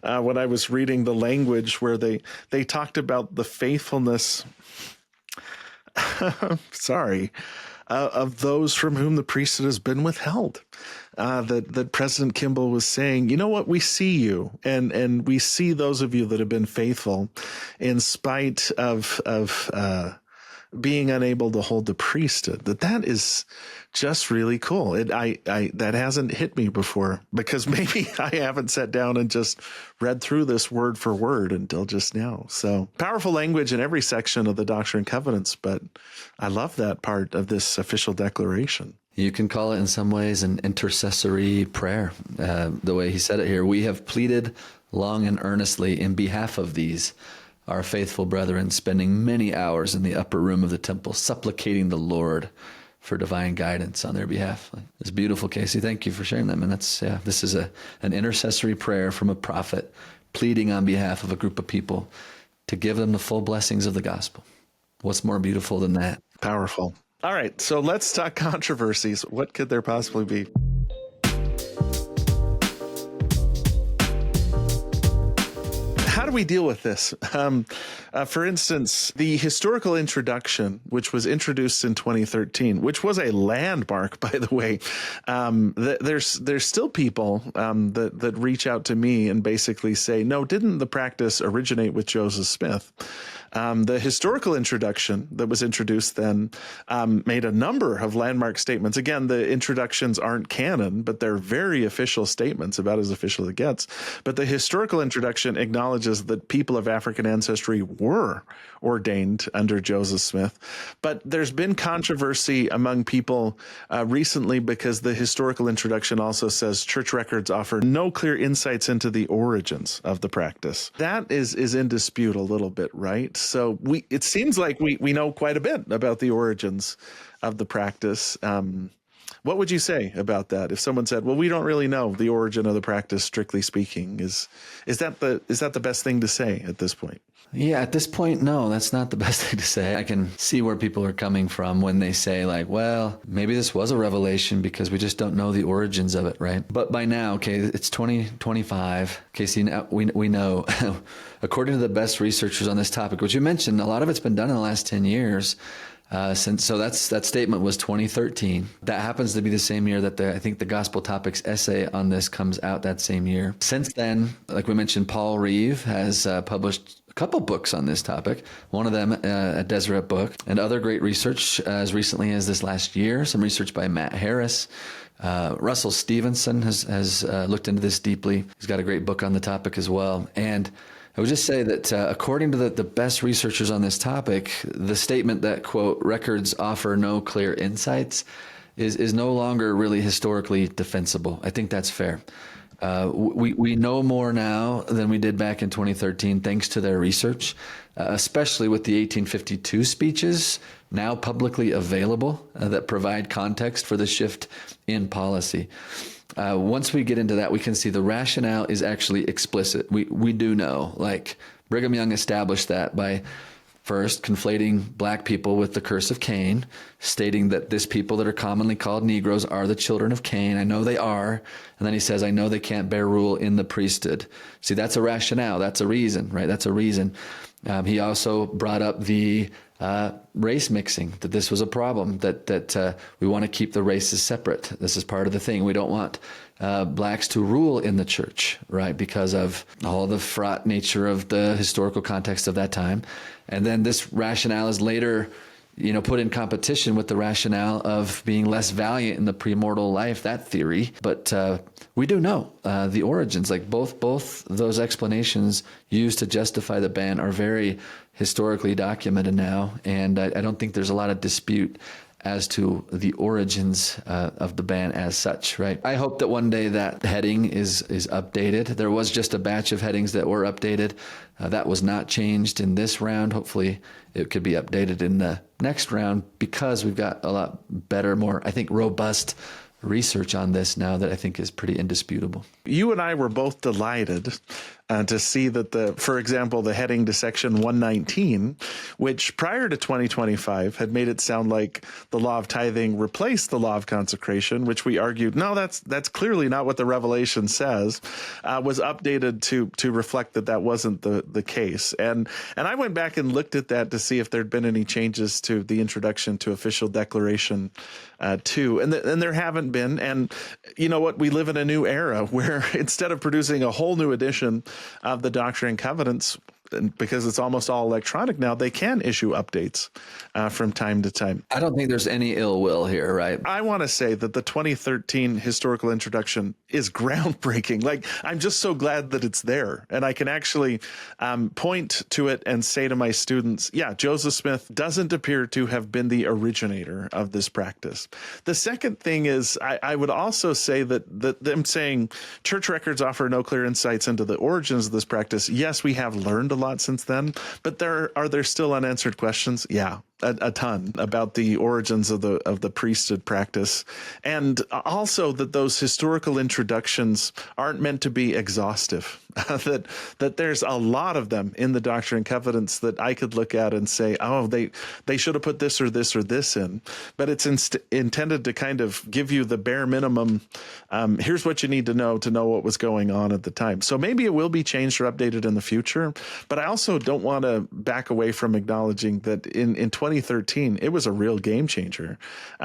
when I was reading the language where they talked about the faithfulness. Of those from whom the priesthood has been withheld. That President Kimball was saying, you know what, we see you, and we see those of you that have been faithful in spite of being unable to hold the priesthood. That is just really cool. That hasn't hit me before, because maybe I haven't sat down and just read through this word for word until just now. So powerful language in every section of the Doctrine and Covenants, but I love that part of this official declaration. You can call it in some ways an intercessory prayer. The way he said it here, we have pleaded long and earnestly in behalf of these, our faithful brethren, spending many hours in the upper room of the temple, supplicating the Lord for divine guidance on their behalf. It's beautiful, Casey. Thank you for sharing them. And this is an intercessory prayer from a prophet pleading on behalf of a group of people to give them the full blessings of the gospel. What's more beautiful than that? Powerful. All right, so let's talk controversies. What could there possibly be? How do we deal with this? For instance, the historical introduction, which was introduced in 2013, which was a landmark, by the way. There's still people that reach out to me and basically say, no, didn't the practice originate with Joseph Smith? The historical introduction that was introduced then made a number of landmark statements. Again, the introductions aren't canon, but they're very official statements, about as official as it gets. But the historical introduction acknowledges that people of African ancestry were ordained under Joseph Smith. But there's been controversy among people recently because the historical introduction also says church records offer no clear insights into the origins of the practice. That is in dispute a little bit, right? So it seems like we know quite a bit about the origins of the practice. What would you say about that? If someone said, well, we don't really know the origin of the practice, strictly speaking, is that the best thing to say at this point? Yeah, at this point, no, that's not the best thing to say. I can see where people are coming from when they say, like, well, maybe this was a revelation because we just don't know the origins of it, right? But by now, okay, it's 2025. Casey, we know, according to the best researchers on this topic, which you mentioned, a lot of it's been done in the last 10 years. That statement was 2013. That happens to be the same year that I think the Gospel Topics essay on this comes out that same year. Since then, like we mentioned, Paul Reeve has published a couple books on this topic. One of them, a Deseret book, and other great research as recently as this last year. Some research by Matt Harris. Russell Stevenson has looked into this deeply. He's got a great book on the topic as well. And I would just say that according to the best researchers on this topic, the statement that, quote, records offer no clear insights is no longer really historically defensible. I think that's fair. We know more now than we did back in 2013 thanks to their research, especially with the 1852 speeches now publicly available that provide context for the shift in policy. Once we get into that, we can see the rationale is actually explicit. We do know, like Brigham Young established that by first conflating black people with the curse of Cain, stating that this people that are commonly called Negroes are the children of Cain. I know they are. And then he says, I know they can't bear rule in the priesthood. See, that's a rationale. That's a reason, right? That's a reason. He also brought up the race mixing, that this was a problem, that we want to keep the races separate. This is part of the thing. We don't want blacks to rule in the church, right, because of all the fraught nature of the historical context of that time. And then this rationale is later put in competition with the rationale of being less valiant in the premortal life, that theory. But we do know the origins, like both those explanations used to justify the ban are very historically documented now. And I don't think there's a lot of dispute as to the origins of the ban as such, right? I hope that one day that heading is updated. There was just a batch of headings that were updated. That was not changed in this round. Hopefully it could be updated in the next round, because we've got a lot better, more, I think, robust research on this now that I think is pretty indisputable. You and I were both delighted to see that, for example, the heading to section 119, which prior to 2025 had made it sound like the law of tithing replaced the law of consecration, which we argued, no, that's clearly not what the Revelation says, was updated to reflect that wasn't the case. And I went back and looked at that to see if there'd been any changes to the introduction to official declaration 2, and there haven't been. And you know what? We live in a new era where instead of producing a whole new edition of the Doctrine and Covenants, because it's almost all electronic now, they can issue updates from time to time. I don't think there's any ill will here, right? I want to say that the 2013 historical introduction is groundbreaking. Like, I'm just so glad that it's there. And I can actually point to it and say to my students, yeah, Joseph Smith doesn't appear to have been the originator of this practice. The second thing is, I would also say that them saying church records offer no clear insights into the origins of this practice. Yes, we have learned a lot since then, but are there still unanswered questions? Yeah, a ton about the origins of the priesthood practice, and also that those historical introductions aren't meant to be exhaustive. that there's a lot of them in the Doctrine and Covenants that I could look at and say, oh, they should have put this or this or this in, but it's intended to kind of give you the bare minimum. Here's what you need to know what was going on at the time. So maybe it will be changed or updated in the future, but I also don't want to back away from acknowledging that in 2013, it was a real game changer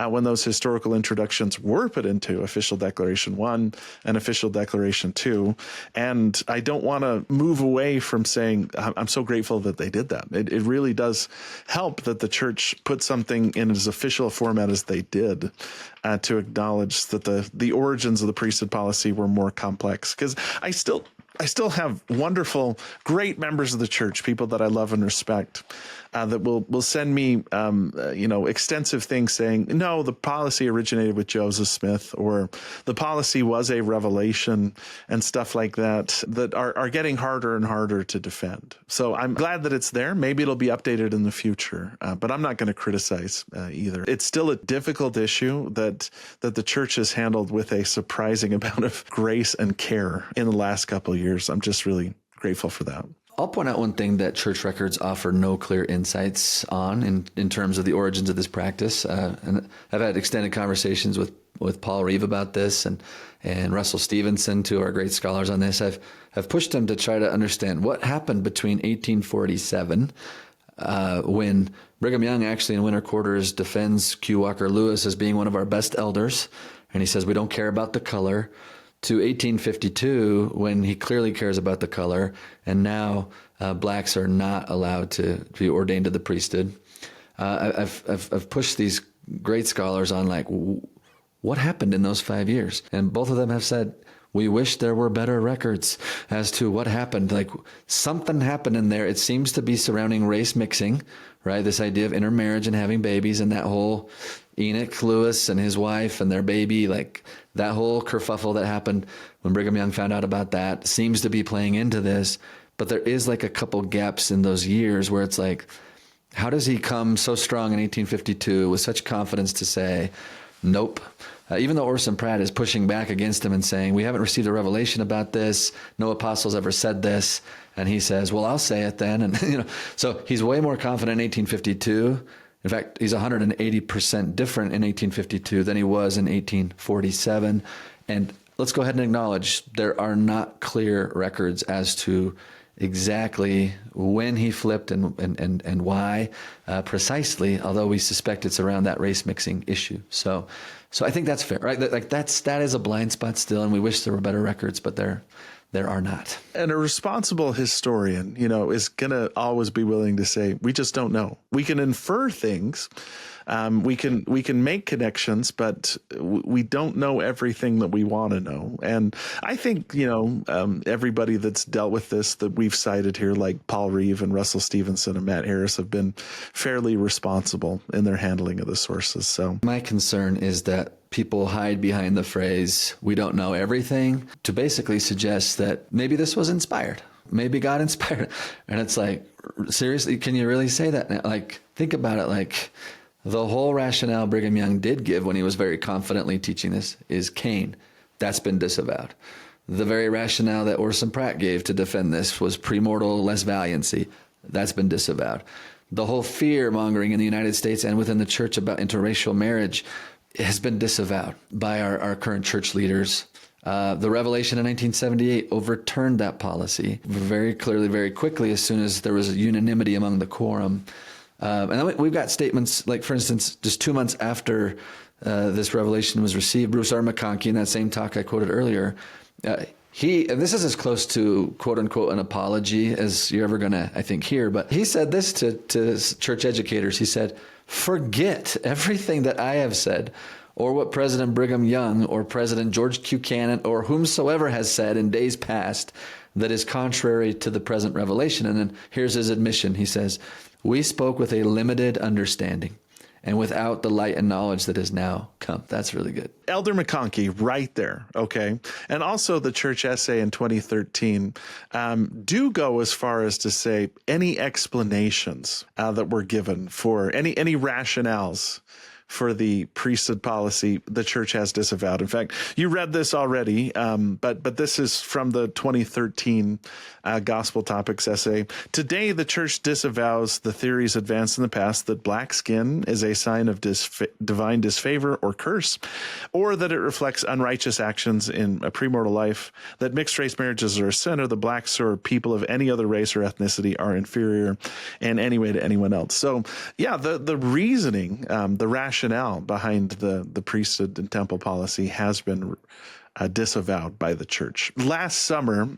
when those historical introductions were put into Official Declaration 1 and Official Declaration 2. And I don't want to move away from saying I'm so grateful that they did that. It really does help that the church put something in as official a format as they did to acknowledge that the origins of the priesthood policy were more complex. Because I still have wonderful, great members of the church, people that I love and respect, that will send me, extensive things saying, no, the policy originated with Joseph Smith, or the policy was a revelation, and stuff like that are getting harder and harder to defend. So I'm glad that it's there. Maybe it'll be updated in the future, but I'm not going to criticize either. It's still a difficult issue that the church has handled with a surprising amount of grace and care in the last couple of years. I'm just really grateful for that. I'll point out one thing that church records offer no clear insights on in terms of the origins of this practice. And I've had extended conversations with Paul Reeve about this, and Russell Stevenson, two of our great scholars on this. I've pushed them to try to understand what happened between 1847, when Brigham Young actually in Winter Quarters defends Q. Walker Lewis as being one of our best elders, and he says we don't care about the color, to 1852, when he clearly cares about the color, and now blacks are not allowed to be ordained to the priesthood. I've pushed these great scholars on, like, what happened in those 5 years? And both of them have said, we wish there were better records as to what happened. Like, something happened in there. It seems to be surrounding race mixing, right? This idea of intermarriage and having babies, and that whole Enoch Lewis and his wife and their baby, like that whole kerfuffle that happened when Brigham Young found out about that seems to be playing into this. But there is like a couple gaps in those years where it's like, how does he come so strong in 1852 with such confidence to say, nope? Even though Orson Pratt is pushing back against him and saying, we haven't received a revelation about this, no apostles ever said this, and he says, well, I'll say it then. And so he's way more confident in 1852. In fact, he's 180% different in 1852 than he was in 1847. And let's go ahead and acknowledge there are not clear records as to exactly when he flipped and why precisely, although we suspect it's around that race mixing issue. So I think that's fair, right? That is a blind spot still, and we wish there were better records, but there there are not. And a responsible historian, is going to always be willing to say, we just don't know. We can infer things. We can make connections, but we don't know everything that we want to know. And I think, everybody that's dealt with this that we've cited here, like Paul Reeve and Russell Stevenson and Matt Harris, have been fairly responsible in their handling of the sources. So my concern is that people hide behind the phrase, we don't know everything, to basically suggest that maybe this was inspired. Maybe God inspired. And it's like, seriously, can you really say that? Like, think about it. Like, the whole rationale Brigham Young did give when he was very confidently teaching this is Cain. That's been disavowed. The very rationale that Orson Pratt gave to defend this was premortal less valiancy. That's been disavowed. The whole fear mongering in the United States and within the church about interracial marriage has been disavowed by our current church leaders. The revelation in 1978 overturned that policy very clearly, very quickly, as soon as there was a unanimity among the quorum. And then we've got statements like, for instance, just 2 months after this revelation was received, Bruce R. McConkie, in that same talk I quoted earlier, and this is as close to quote unquote an apology as you're ever going to, I think, hear, but he said this to church educators. He said, forget everything that I have said, or what President Brigham Young or President George Q. Cannon or whomsoever has said in days past that is contrary to the present revelation. And then here's his admission. He says, we spoke with a limited understanding and without the light and knowledge that is now come. That's really good. Elder McConkie, right there, okay? And also the church essay in 2013 do go as far as to say any explanations that were given for any rationales for the priesthood policy the church has disavowed. In fact, you read this already, but this is from the 2013 Gospel Topics essay. Today, the church disavows the theories advanced in the past that black skin is a sign of divine disfavor or curse, or that it reflects unrighteous actions in a premortal life, that mixed race marriages are a sin, or the blacks or people of any other race or ethnicity are inferior in any way to anyone else. So, yeah, the reasoning, the rationale behind the priesthood and temple policy has been disavowed by the church. Last summer,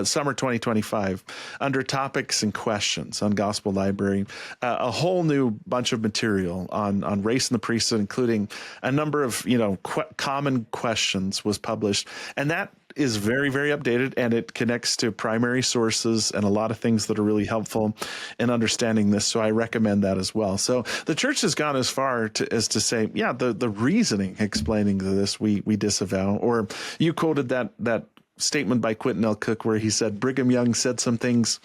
summer 2025, under topics and questions on Gospel Library, a whole new bunch of material on race and the priesthood, including a number of common questions, was published, and that is very, very updated, and it connects to primary sources and a lot of things that are really helpful in understanding this. So I recommend that as well. So the church has gone as far as to say, yeah, the reasoning explaining this we disavow. Or you quoted that statement by Quentin L. Cook where he said Brigham Young said some things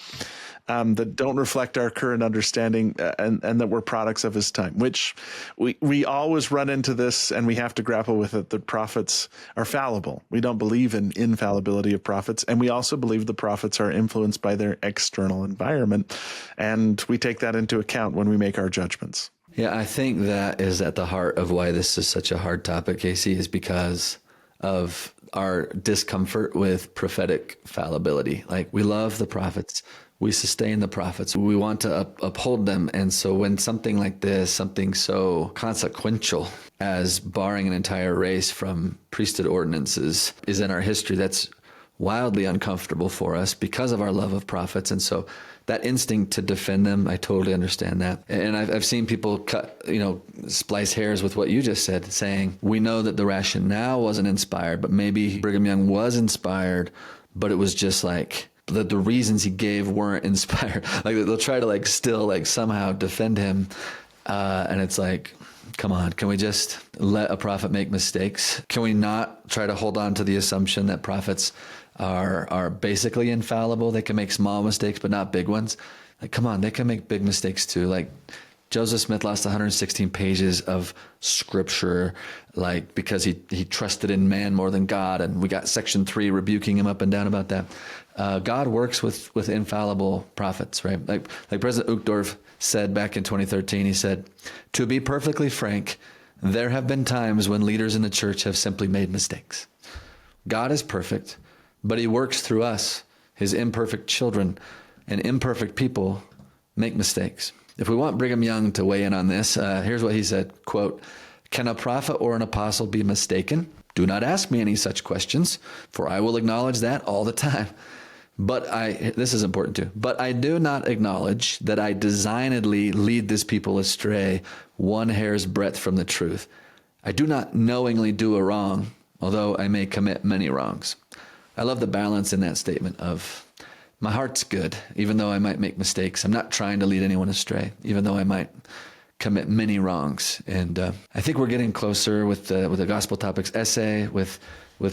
that don't reflect our current understanding and that were products of his time, which we always run into this, and we have to grapple with it, that prophets are fallible. We don't believe in infallibility of prophets, and we also believe the prophets are influenced by their external environment, and we take that into account when we make our judgments. Yeah, I think that is at the heart of why this is such a hard topic, Casey, is because of our discomfort with prophetic fallibility. Like, we love the prophets. We sustain the prophets. We want to uphold them. And so when something like this, something so consequential as barring an entire race from priesthood ordinances is in our history, that's wildly uncomfortable for us because of our love of prophets. And so that instinct to defend them, I totally understand that. And I've seen people splice hairs with what you just said, saying, we know that the rationale wasn't inspired, but maybe Brigham Young was inspired, but it was just like that the reasons he gave weren't inspired. Like, they'll try to still somehow defend him. And it's like, come on, can we just let a prophet make mistakes? Can we not try to hold on to the assumption that prophets are basically infallible? They can make small mistakes, but not big ones. Like, come on, they can make big mistakes too. Like, Joseph Smith lost 116 pages of scripture, because he trusted in man more than God. And we got section 3 rebuking him up and down about that. God works with infallible prophets, right? Like President Uchtdorf said back in 2013, he said, to be perfectly frank, there have been times when leaders in the church have simply made mistakes. God is perfect, but he works through us, his imperfect children, and imperfect people make mistakes. If we want Brigham Young to weigh in on this, here's what he said, quote, can a prophet or an apostle be mistaken? Do not ask me any such questions, for I will acknowledge that all the time. But this is important too, but I do not acknowledge that I designedly lead this people astray one hair's breadth from the truth. I do not knowingly do a wrong, although I may commit many wrongs. I love the balance in that statement of my heart's good, even though I might make mistakes. I'm not trying to lead anyone astray, even though I might commit many wrongs. And I think we're getting closer with the Gospel Topics essay, with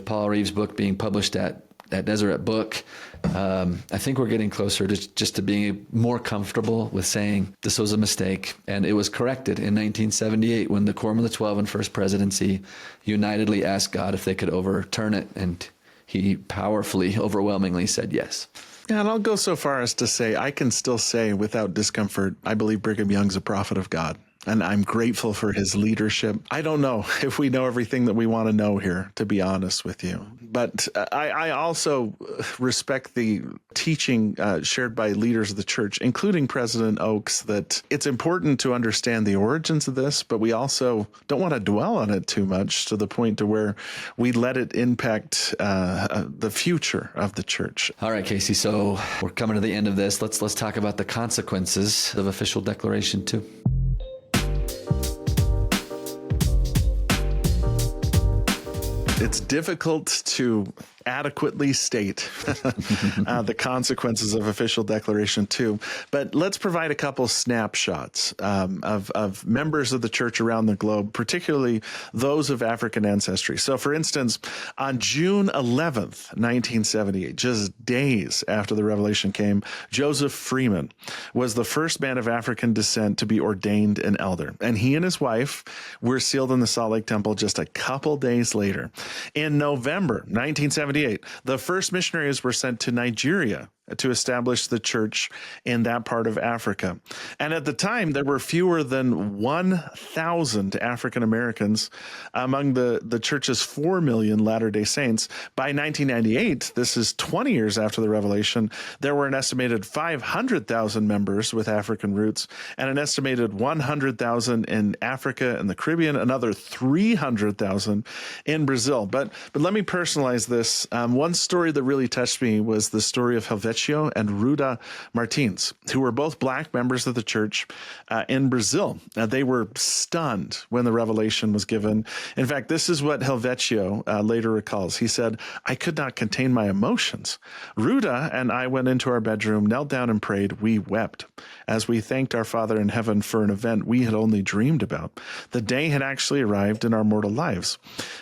Paul Reeves' book being published at Deseret Book. I think we're getting closer to just to being more comfortable with saying this was a mistake, and it was corrected in 1978 when the Quorum of the 12 and First Presidency unitedly asked God if they could overturn it, and he powerfully, overwhelmingly said yes. Yeah, and I'll go so far as to say I can still say without discomfort, I believe Brigham Young's a prophet of God. And I'm grateful for his leadership. I don't know if we know everything that we want to know here, to be honest with you. But I also respect the teaching shared by leaders of the church, including President Oaks, that it's important to understand the origins of this, but we also don't want to dwell on it too much to the point to where we let it impact the future of the church. All right, Casey, so we're coming to the end of this. Let's talk about the consequences of official declaration 2. It's difficult to adequately state the consequences of official declaration 2, but let's provide a couple snapshots of members of the church around the globe, particularly those of African ancestry. So, for instance, on June 11th, 1978, just days after the revelation came, Joseph Freeman was the first man of African descent to be ordained an elder, and he and his wife were sealed in the Salt Lake Temple just a couple days later. In November 1978, the first missionaries were sent to Nigeria to establish the church in that part of Africa. And at the time, there were fewer than 1,000 African Americans among the church's 4 million Latter-day Saints. By 1998, this is 20 years after the revelation, there were an estimated 500,000 members with African roots and an estimated 100,000 in Africa and the Caribbean, another 300,000 in Brazil. But let me personalize this. One story that really touched me was the story of Helvetia and Ruda Martins, who were both black members of the church in Brazil. They were stunned when the revelation was given. In fact, this is what Helvetio later recalls. He said, "I could not contain my emotions. Ruda and I went into our bedroom, knelt down and prayed. We wept as we thanked our Father in heaven for an event we had only dreamed about. The day had actually arrived in our mortal lives."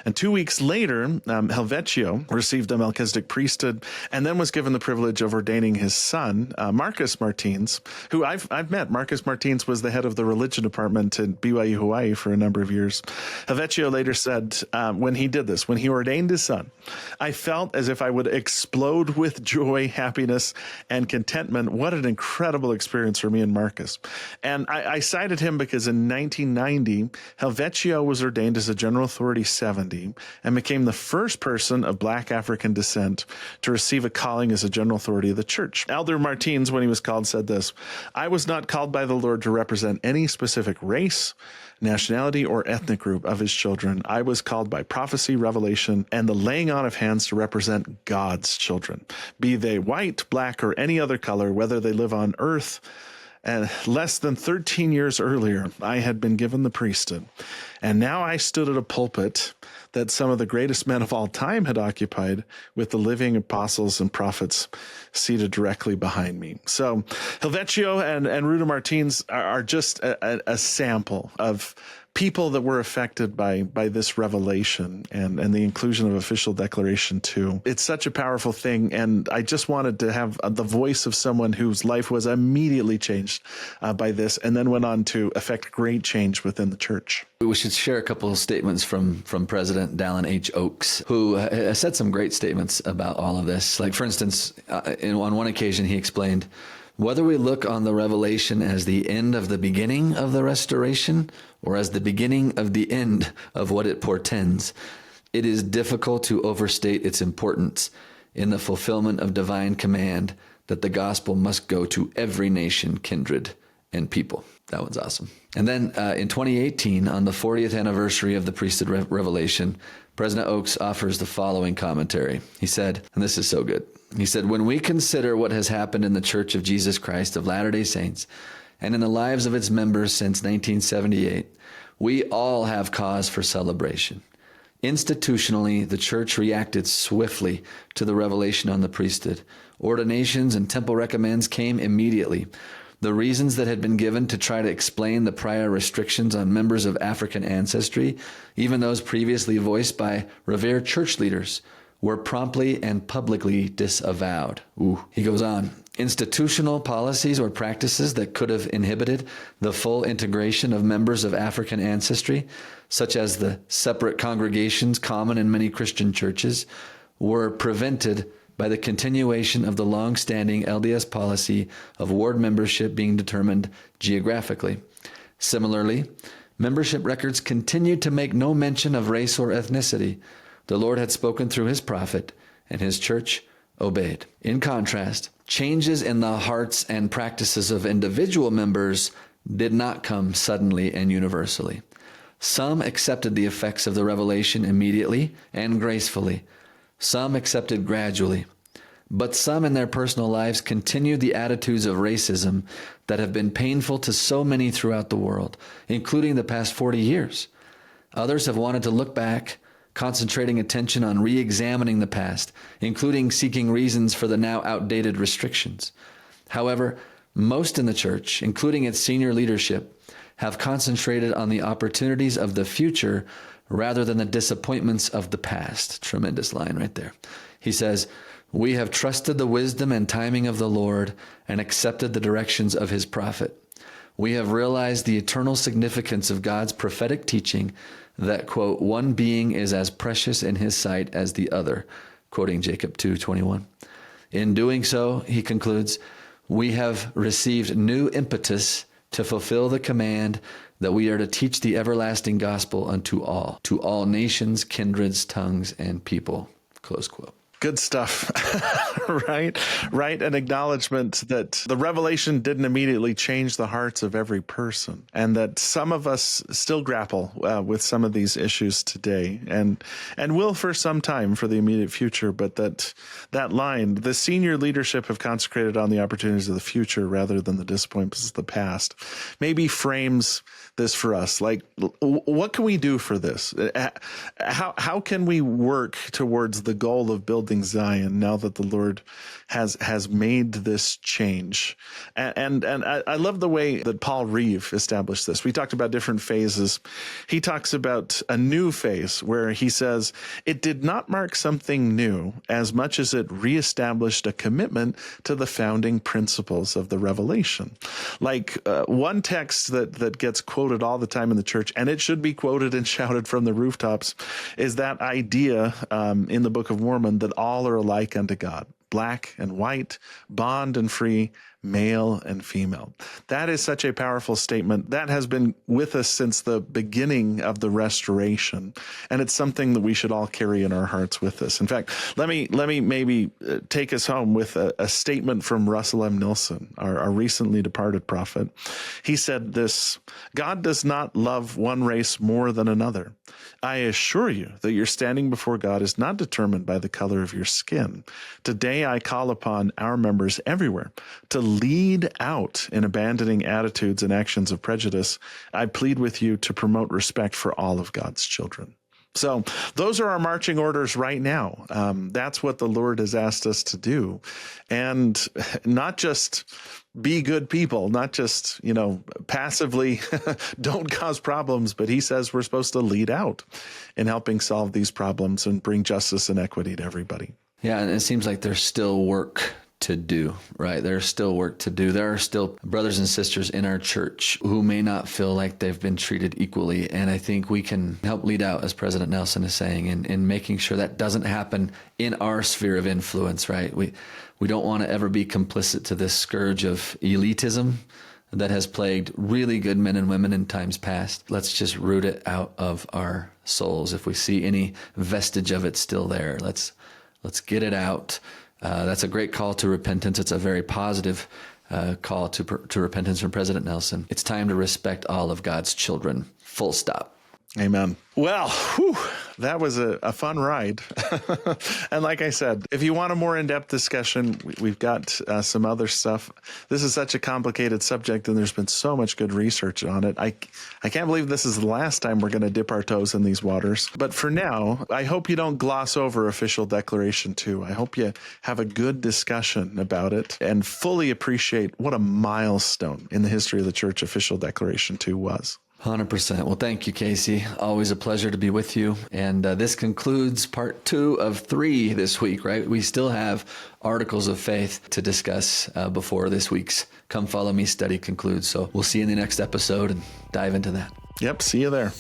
And 2 weeks later, Helvetio received a Melchizedek priesthood and then was given the privilege of ordaining his son, Marcus Martins, who I've met. Marcus Martins was the head of the religion department in BYU, Hawaii for a number of years. Helvetio later said, when he did this, when he ordained his son, "I felt as if I would explode with joy, happiness, and contentment. What an incredible experience for me and Marcus." And I cited him because in 1990, Helvetio was ordained as a General Authority 70 and became the first person of black African descent to receive a calling as a General Authority of the church. Elder Martins, when he was called, said this, "I was not called by the Lord to represent any specific race, nationality, or ethnic group of his children. I was called by prophecy, revelation, and the laying on of hands to represent God's children, be they white, black, or any other color, whether they live on earth." And less than 13 years earlier, I had been given the priesthood. And now I stood at a pulpit that some of the greatest men of all time had occupied, with the living apostles and prophets seated directly behind me. So Helvetio and Ruda Martins are just a sample of people that were affected by this revelation and the inclusion of official declaration 2. It's such a powerful thing, and I just wanted to have the voice of someone whose life was immediately changed by this and then went on to affect great change within the church. We should share a couple of statements from President Dallin H. Oaks, who said some great statements about all of this. Like, for instance, on one occasion, he explained, "Whether we look on the revelation as the end of the beginning of the restoration or as the beginning of the end of what it portends, it is difficult to overstate its importance in the fulfillment of divine command that the gospel must go to every nation, kindred, and people." That one's awesome. And then in 2018, on the 40th anniversary of the priesthood revelation, President Oaks offers the following commentary. He said, and this is so good, he said, when we consider what has happened in the Church of Jesus Christ of Latter-day Saints and in the lives of its members since 1978, we all have cause for celebration. Institutionally, the church reacted swiftly to the revelation on the priesthood. Ordinations and temple recommends came immediately. The reasons that had been given to try to explain the prior restrictions on members of African ancestry, even those previously voiced by revered church leaders, were promptly and publicly disavowed. He goes on. Institutional policies or practices that could have inhibited the full integration of members of African ancestry, such as the separate congregations common in many Christian churches, were prevented by the continuation of the long-standing LDS policy of ward membership being determined geographically. Similarly, membership records continued to make no mention of race or ethnicity. The Lord had spoken through his prophet, and his church obeyed. In contrast, changes in the hearts and practices of individual members did not come suddenly and universally. Some accepted the effects of the revelation immediately and gracefully. Some accepted gradually. But some in their personal lives continued the attitudes of racism that have been painful to so many throughout the world, including the past 40 years. Others have wanted to look back, concentrating attention on re-examining the past, including seeking reasons for the now outdated restrictions. However, most in the church, including its senior leadership, have concentrated on the opportunities of the future rather than the disappointments of the past. Tremendous line right there. He says, we have trusted the wisdom and timing of the Lord and accepted the directions of his prophet. We have realized the eternal significance of God's prophetic teaching that, quote, one being is as precious in his sight as the other, quoting Jacob 2:21. In doing so, he concludes, we have received new impetus to fulfill the command that we are to teach the everlasting gospel unto all, to all nations, kindreds, tongues, and people, close quote. Good stuff, right? Right. An acknowledgement that the revelation didn't immediately change the hearts of every person, and that some of us still grapple with some of these issues today, and will for some time for the immediate future. But that line, the senior leadership have consecrated on the opportunities of the future rather than the disappointments of the past, maybe frames this for us. Like, what can we do for this? How can we work towards the goal of building Zion now that the Lord has made this change? And I love the way that Paul Reeve established this. We talked about different phases. He talks about a new phase where he says, it did not mark something new as much as it reestablished a commitment to the founding principles of the revelation. Like one text that gets quoted all the time in the church, and it should be quoted and shouted from the rooftops, is that idea in the Book of Mormon that all are alike unto God, black and white, bond and free, male and female. That is such a powerful statement. That has been with us since the beginning of the restoration, and it's something that we should all carry in our hearts with us. In fact, let me maybe take us home with a statement from Russell M. Nilsson, our recently departed prophet. He said this: God does not love one race more than another. I assure you that your standing before God is not determined by the color of your skin. Today I call upon our members everywhere to lead out in abandoning attitudes and actions of prejudice. I plead with you to promote respect for all of God's children. So those are our marching orders right now. That's what the Lord has asked us to do. And not just be good people, not just, passively don't cause problems, but he says we're supposed to lead out in helping solve these problems and bring justice and equity to everybody. Yeah, and it seems like there's still work to do, right? There's still work to do. There are still brothers and sisters in our church who may not feel like they've been treated equally. And I think we can help lead out, as President Nelson is saying, in making sure that doesn't happen in our sphere of influence, right? We don't want to ever be complicit to this scourge of elitism that has plagued really good men and women in times past. Let's just root it out of our souls. If we see any vestige of it still there, let's get it out. That's a great call to repentance. It's a very positive call to repentance from President Nelson. It's time to respect all of God's children. Full stop. Amen. Well, that was a fun ride. And like I said, if you want a more in-depth discussion, we've got some other stuff. This is such a complicated subject, and there's been so much good research on it. I can't believe this is the last time we're going to dip our toes in these waters. But for now, I hope you don't gloss over Official Declaration 2. I hope you have a good discussion about it and fully appreciate what a milestone in the history of the church Official Declaration 2 was. 100%. Well, thank you, Casey. Always a pleasure to be with you. And this concludes part 2 of 3 this week, right? We still have articles of faith to discuss before this week's Come Follow Me study concludes. So we'll see you in the next episode and dive into that. Yep. See you there.